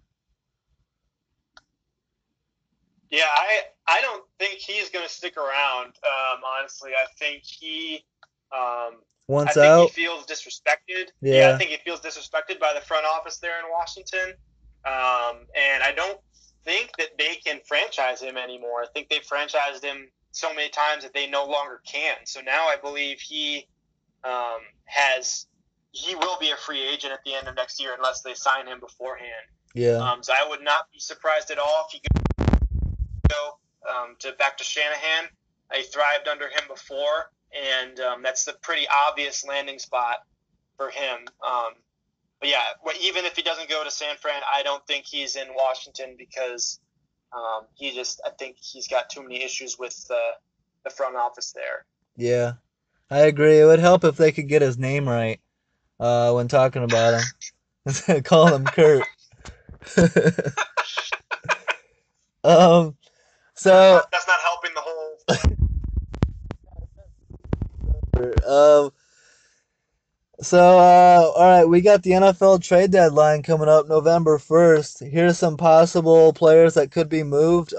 Yeah, I don't think he's going to stick around, honestly. I think he Wants I think out? he feels disrespected. Yeah. I think he feels disrespected by the front office there in Washington. And I don't think that they can franchise him anymore. I think they've franchised him so many times that they no longer can. So now I believe he will be a free agent at the end of next year unless they sign him beforehand. Yeah. So I would not be surprised at all if he go back to Shanahan. He thrived under him before, and that's a pretty obvious landing spot for him. But yeah, even if he doesn't go to San Fran, I don't think he's in Washington because I think he's got too many issues with the front office there. Yeah. I agree. It would help if they could get his name right when talking about him. Instead of calling him Kurt. So that's not helping the whole. All right, we got the NFL trade deadline coming up November 1st. Here's some possible players that could be moved.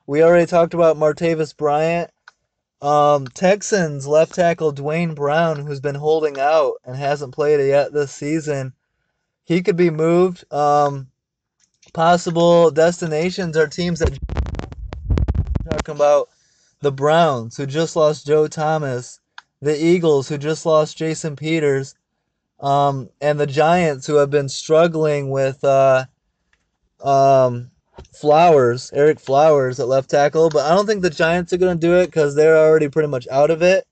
We already talked about Martavis Bryant. Texans left tackle Dwayne Brown, who's been holding out and hasn't played yet this season. He could be moved. Possible destinations are teams that talking about the Browns, who just lost Joe Thomas, the Eagles, who just lost Jason Peters, and the Giants, who have been struggling with Eric Flowers at left tackle. But I don't think the Giants are going to do it because they're already pretty much out of it.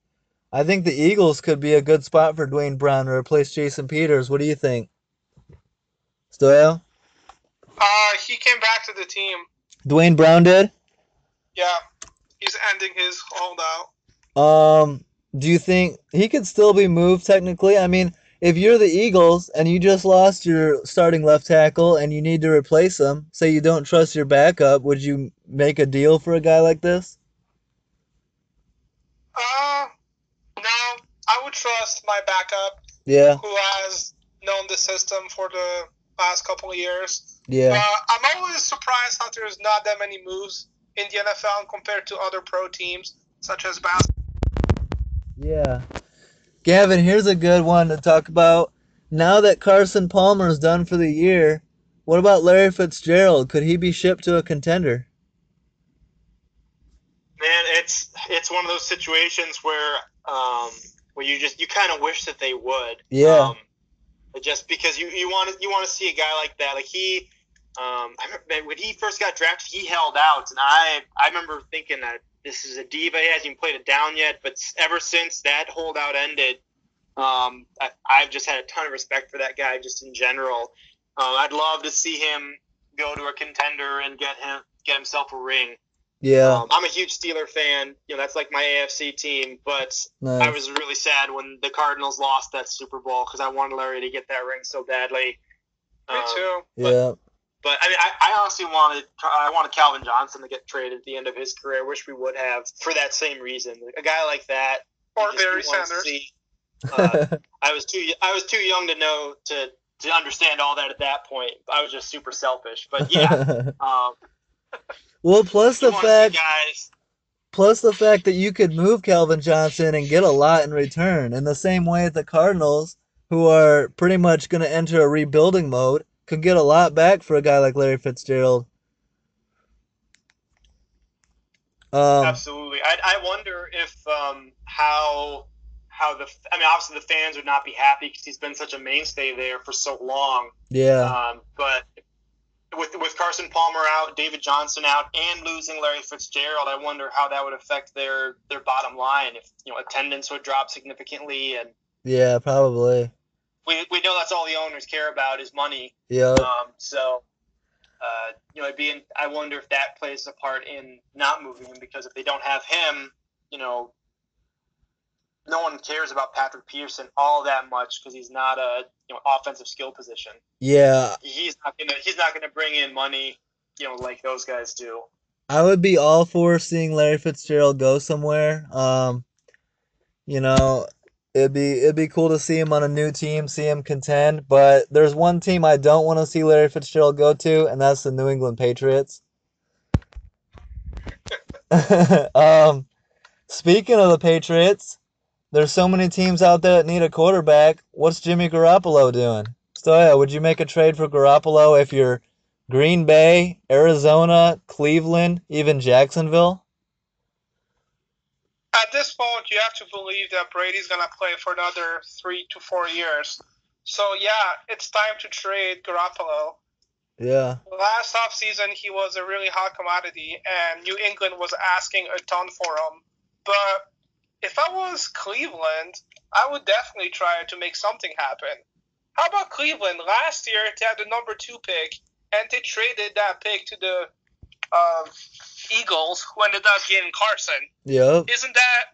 I think the Eagles could be a good spot for Dwayne Brown to replace Jason Peters. What do you think? Stoyo? He came back to the team. Dwayne Brown did? Yeah. He's ending his holdout. Do you think he could still be moved technically? I mean, if you're the Eagles and you just lost your starting left tackle and you need to replace him, say you don't trust your backup, would you make a deal for a guy like this? No. I would trust my backup. Yeah. Who has known the system for the last couple of years. Yeah. I'm always surprised how there's not that many moves in the NFL compared to other pro teams, such as basketball. Yeah. Gavin, here's a good one to talk about. Now that Carson Palmer's done for the year, what about Larry Fitzgerald? Could he be shipped to a contender? Man, it's one of those situations where you kind of wish that they would. Yeah. Just because you want to see a guy like that. Like I remember when he first got drafted, he held out, and I remember thinking that this is a diva. He hasn't even played it down yet. But ever since that holdout ended, I've just had a ton of respect for that guy just in general. I'd love to see him go to a contender and get himself a ring. Yeah. I'm a huge Steeler fan. That's like my AFC team. But I Nice. was really sad when the Cardinals lost that Super Bowl because I wanted Larry to get that ring so badly. Me too. Yeah. But I mean, I honestly wanted Calvin Johnson to get traded at the end of his career. I wish we would have for that same reason. A guy like that, Or you just Barry want to Sanders. see. I was too young to know to understand all that at that point. I was just super selfish. But yeah, Well, plus you the want to see fact guys. plus the fact that you could move Calvin Johnson and get a lot in return. In the same way that the Cardinals, who are pretty much going to enter a rebuilding mode, could get a lot back for a guy like Larry Fitzgerald. Um, Absolutely. I wonder if how obviously the fans would not be happy because he's been such a mainstay there for so long. yeah, But with Carson Palmer out, David Johnson out, and losing Larry Fitzgerald, I wonder how that would affect their bottom line. If attendance would drop significantly, and yeah, probably. we know that's all the owners care about is money. Yep. So I wonder if that plays a part in not moving him because if they don't have him, no one cares about Patrick Peterson all that much because he's not a offensive skill position. Yeah, He's not gonna bring in money, like those guys do. I would be all for seeing Larry Fitzgerald go somewhere. You know, it'd be cool to see him on a new team, see him contend. But there's one team I don't want to see Larry Fitzgerald go to, and that's the New England Patriots. um, Speaking of the Patriots, there's so many teams out there that need a quarterback. What's Jimmy Garoppolo doing? Stoyo, would you make a trade for Garoppolo if you're Green Bay, Arizona, Cleveland, even Jacksonville? At this point, you have to believe that Brady's going to play for another 3 to 4 years. So, yeah, it's time to trade Garoppolo. Yeah. Last offseason, he was a really hot commodity, and New England was asking a ton for him. But if I was Cleveland, I would definitely try to make something happen. How about Cleveland? Last year, they had the number 2 pick, and they traded that pick to the Eagles, who ended up getting Carson. Yep. Isn't that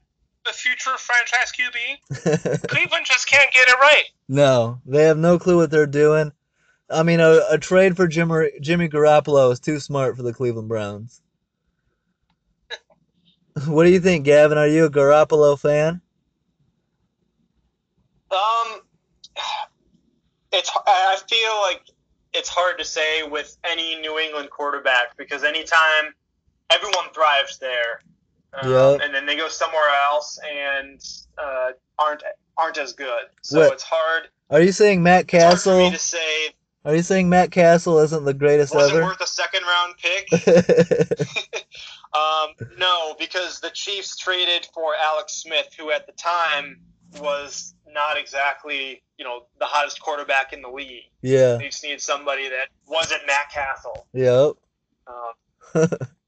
a future franchise QB? Cleveland just can't get it right. No, they have no clue what they're doing. I mean, a trade for Jimmy Garoppolo is too smart for the Cleveland Browns. What do you think, Gavin? Are you a Garoppolo fan? Um, I feel like it's hard to say with any New England quarterback because anytime everyone thrives there, Yep. and then they go somewhere else and aren't as good. So What? it's hard. Are you saying Matt It's hard for Castle? me to say Are you saying Matt Castle isn't the greatest wasn't ever? worth a second round pick. No, because the Chiefs traded for Alex Smith, who at the time was not exactly the hottest quarterback in the league. Yeah. They just needed somebody that wasn't Matt Castle. Yep.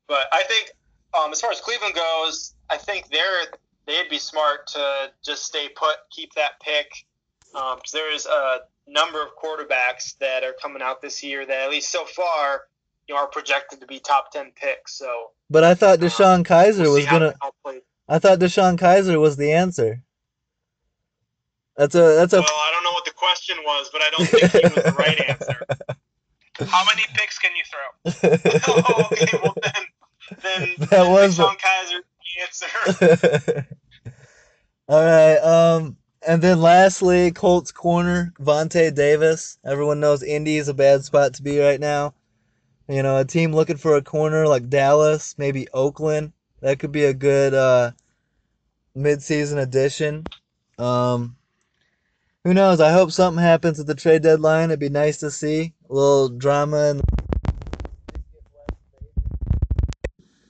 But I think as far as Cleveland goes, I think they'd be smart to just stay put, keep that pick. Because there's a number of quarterbacks that are coming out this year that, at least so far, are projected to be top 10 picks. So, But I thought Deshaun Kaiser we'll was see how gonna. they all play. I thought Deshaun Kaiser was the answer. That's a. Well, I don't know what the question was, but I don't think he was the right answer. How many picks can you throw? Oh, okay, well then That was Deshaun Kaiser the answer. All right. And then lastly, Colts corner Vontae Davis. Everyone knows Indy is a bad spot to be right now. A team looking for a corner like Dallas, maybe Oakland. That could be a good mid-season addition. Um, who knows? I hope something happens at the trade deadline. It'd be nice to see a little drama, and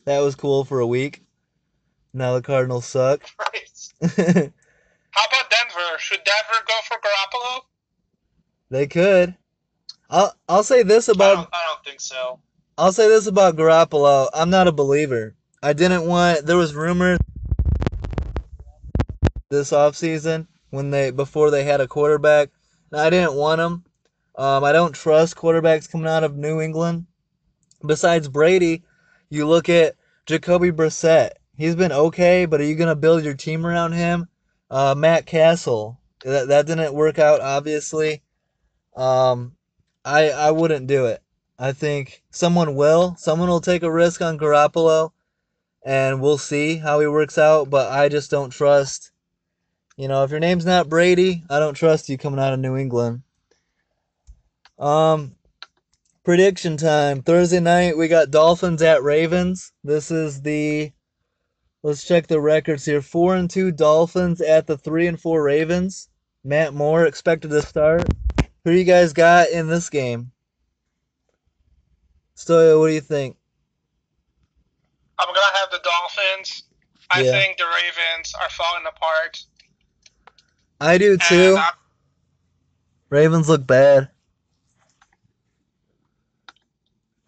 that was cool for a week. Now the Cardinals suck. Right. How about Denver? Should Denver go for Garoppolo? They could. I'll say this about I don't think so. Garoppolo. I'm not a believer. I didn't want. There was rumors this offseason before they had a quarterback. And I didn't want him. I don't trust quarterbacks coming out of New England. Besides Brady, you look at Jacoby Brissett. He's been okay, but are you gonna build your team around him? Matt Castle. That didn't work out, obviously. Um, I wouldn't do it. I think someone will. Someone will take a risk on Garoppolo, and we'll see how he works out. But I just don't trust. If your name's not Brady, I don't trust you coming out of New England. Um, Prediction time. Thursday night, we got Dolphins at Ravens. This is let's check the records here. 4-2 Dolphins at the 3-4 Ravens. Matt Moore expected to start. Who do you guys got in this game? Stoyo, what do you think? I'm gonna have the Dolphins. I Yeah. think the Ravens are falling apart. I do too. Ravens look bad.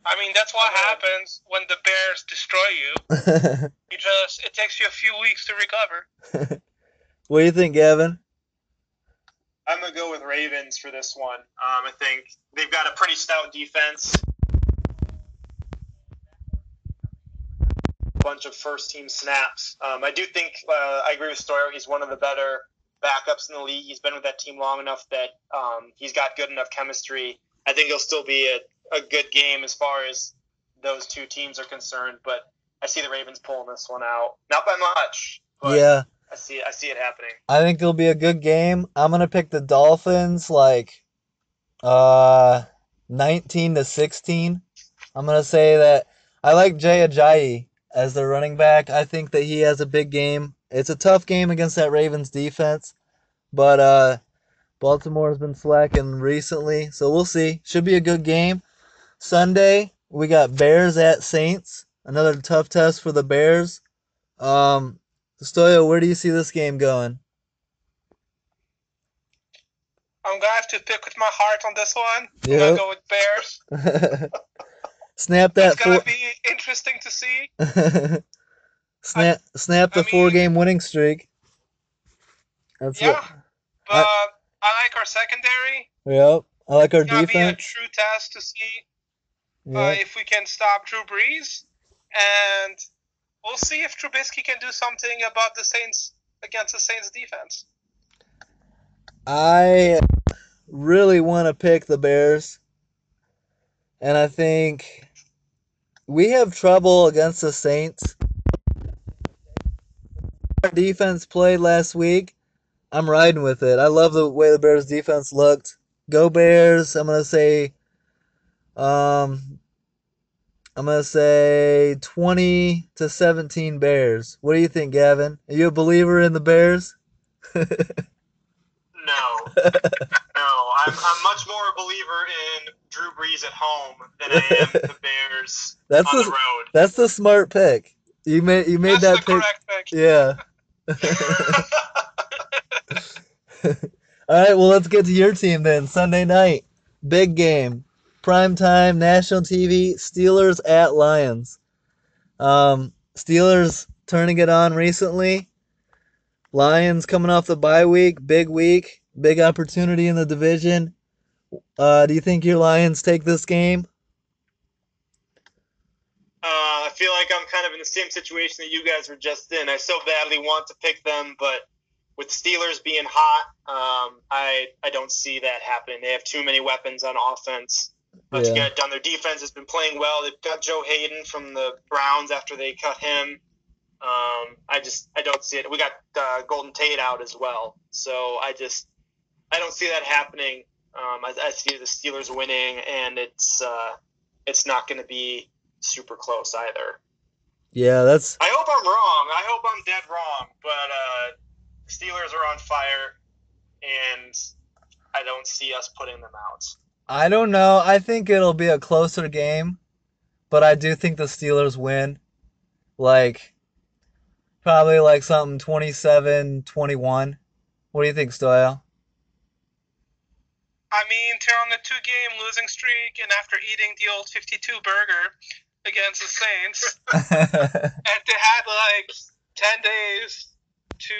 I mean, that's what happens when the Bears destroy you. It takes you a few weeks to recover. What do you think, Gavin? I'm going to go with Ravens for this one. I think they've got a pretty stout defense. A bunch of first-team snaps. I do think, I agree with Stoyo, he's one of the better backups in the league. He's been with that team long enough that he's got good enough chemistry. I think it'll still be a good game as far as those two teams are concerned, but I see the Ravens pulling this one out. Not by much, but Yeah. I see it happening. I think it'll be a good game. I'm gonna pick the Dolphins 19-16. I'm gonna say that I like Jay Ajayi as their running back. I think that he has a big game. It's a tough game against that Ravens defense, but Baltimore's been slacking recently, so we'll see. Should be a good game. Sunday, we got Bears at Saints. Another tough test for the Bears. Stoyo, where do you see this game going? I'm gonna have to pick with my heart on this one. Yep. I'm gonna go with Bears. Snap that. It's gonna be interesting to see. Snap the 4-game winning streak. But I like our secondary. Yep. I like our It's gonna defense. be a true test to see if we can stop Drew Brees, and we'll see if Trubisky can do something about the Saints against the Saints defense. I really want to pick the Bears, and I think we have trouble against the Saints. Our defense played last week. I'm riding with it. I love the way the Bears defense looked. Go Bears. I'm gonna say 20-17 Bears. What do you think, Gavin? Are you a believer in the Bears? No. I'm much more a believer in Drew Brees at home than I am the Bears on the road. That's the smart pick. You made That's that the pick. correct pick. Yeah. All right, well, let's get to your team then. Sunday night, big game, prime time, national TV. Steelers at Lions. Steelers turning it on recently. Lions coming off the bye week, big opportunity in the division. Do you think your Lions take this game? I feel like I'm kind of in the same situation that you guys were just in. I so badly want to pick them, but with Steelers being hot, I don't see that happening. They have too many weapons on offense to get it done. Their defense has been playing well. They've got Joe Hayden from the Browns after they cut him. I don't see it. We got Golden Tate out as well, so I don't see that happening. I see the Steelers winning, and it's not going to be super close either. Yeah, I hope I'm wrong. I hope I'm dead wrong, but fire, and I don't see us putting them out. I don't know. I think it'll be a closer game, but I do think the Steelers win. Like, probably like something 27-21. What do you think, Stoyo? I mean, they're on a 2-game losing streak, and after eating the old 52 burger against the Saints, and they had like 10 days to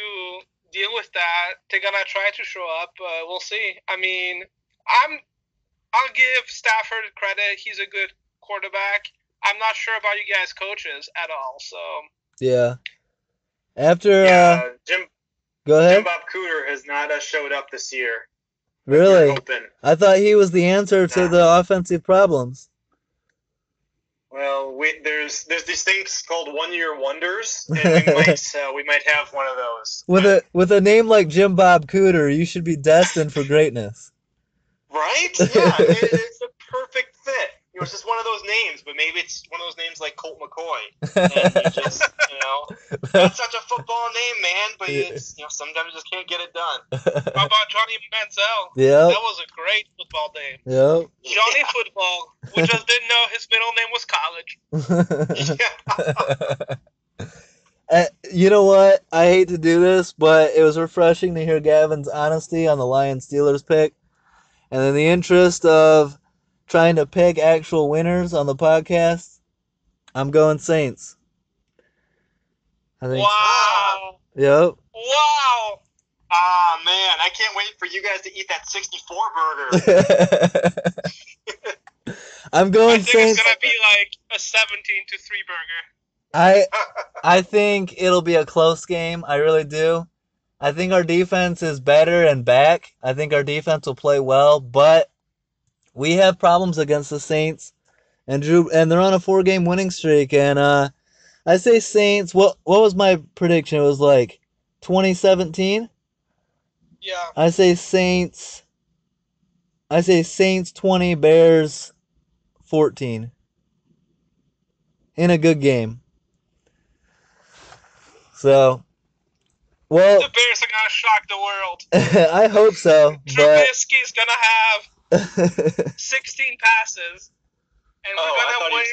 deal with that. They're gonna try to show up. We'll see. I mean, I'll give Stafford credit. He's a good quarterback. I'm not sure about you guys' coaches at all. So Yeah. After Jim go ahead. Bob Cooter has not showed up this year. Really? We're hoping. I thought he was the answer to the offensive problems. Well, there's these things called 1-year wonders, and we might have one of those. With a name like Jim Bob Cooter, you should be destined for greatness. Right? Yeah, it's a perfect fit. You know, it's just one of those names, but maybe it's one of those names like Colt McCoy, and you just, that's such a football name, man. But it's, sometimes you just can't get it done. how about Johnny Manziel? Yeah. That was a great football name. Yep. Johnny Football. We just didn't know his middle name was College. You know what? I hate to do this, but it was refreshing to hear Gavin's honesty on the Lions-Steelers pick. And in the interest of trying to pick actual winners on the podcast, I'm going Saints. I think. Wow. Yep. Wow. Ah, man, I can't wait for you guys to eat that 64 burger. I'm going I think Saints. it's gonna be like a 17-3 burger. I think it'll be a close game. I really do. I think our defense is better and back. I think our defense will play well, but we have problems against the Saints, and they're on a 4-game winning streak. And I say Saints. What was my prediction? It was like 2017. Yeah. I say Saints 20, Bears 14. In a good game. So, well, the Bears are gonna shock the world. I hope so. Trubisky's gonna have 16 passes, and we're gonna win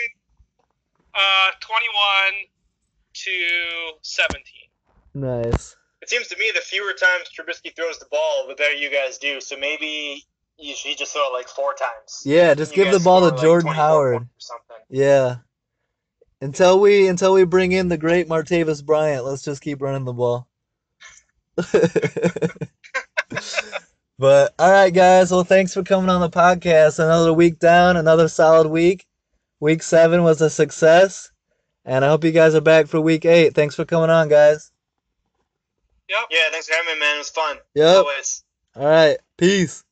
21-17. Nice. It seems to me the fewer times Trubisky throws the ball, the better you guys do. So maybe he just throw it like 4 times. Yeah, just give the ball to Jordan Howard. Or something. Yeah. Until we bring in the great Martavis Bryant, let's just keep running the ball. But all right, guys. Well, thanks for coming on the podcast. Another week down, another solid week. Week 7 was a success, and I hope you guys are back for week 8. Thanks for coming on, guys. Yep. Yeah, thanks for having me, man. It was fun. Yep. Always. All right. Peace.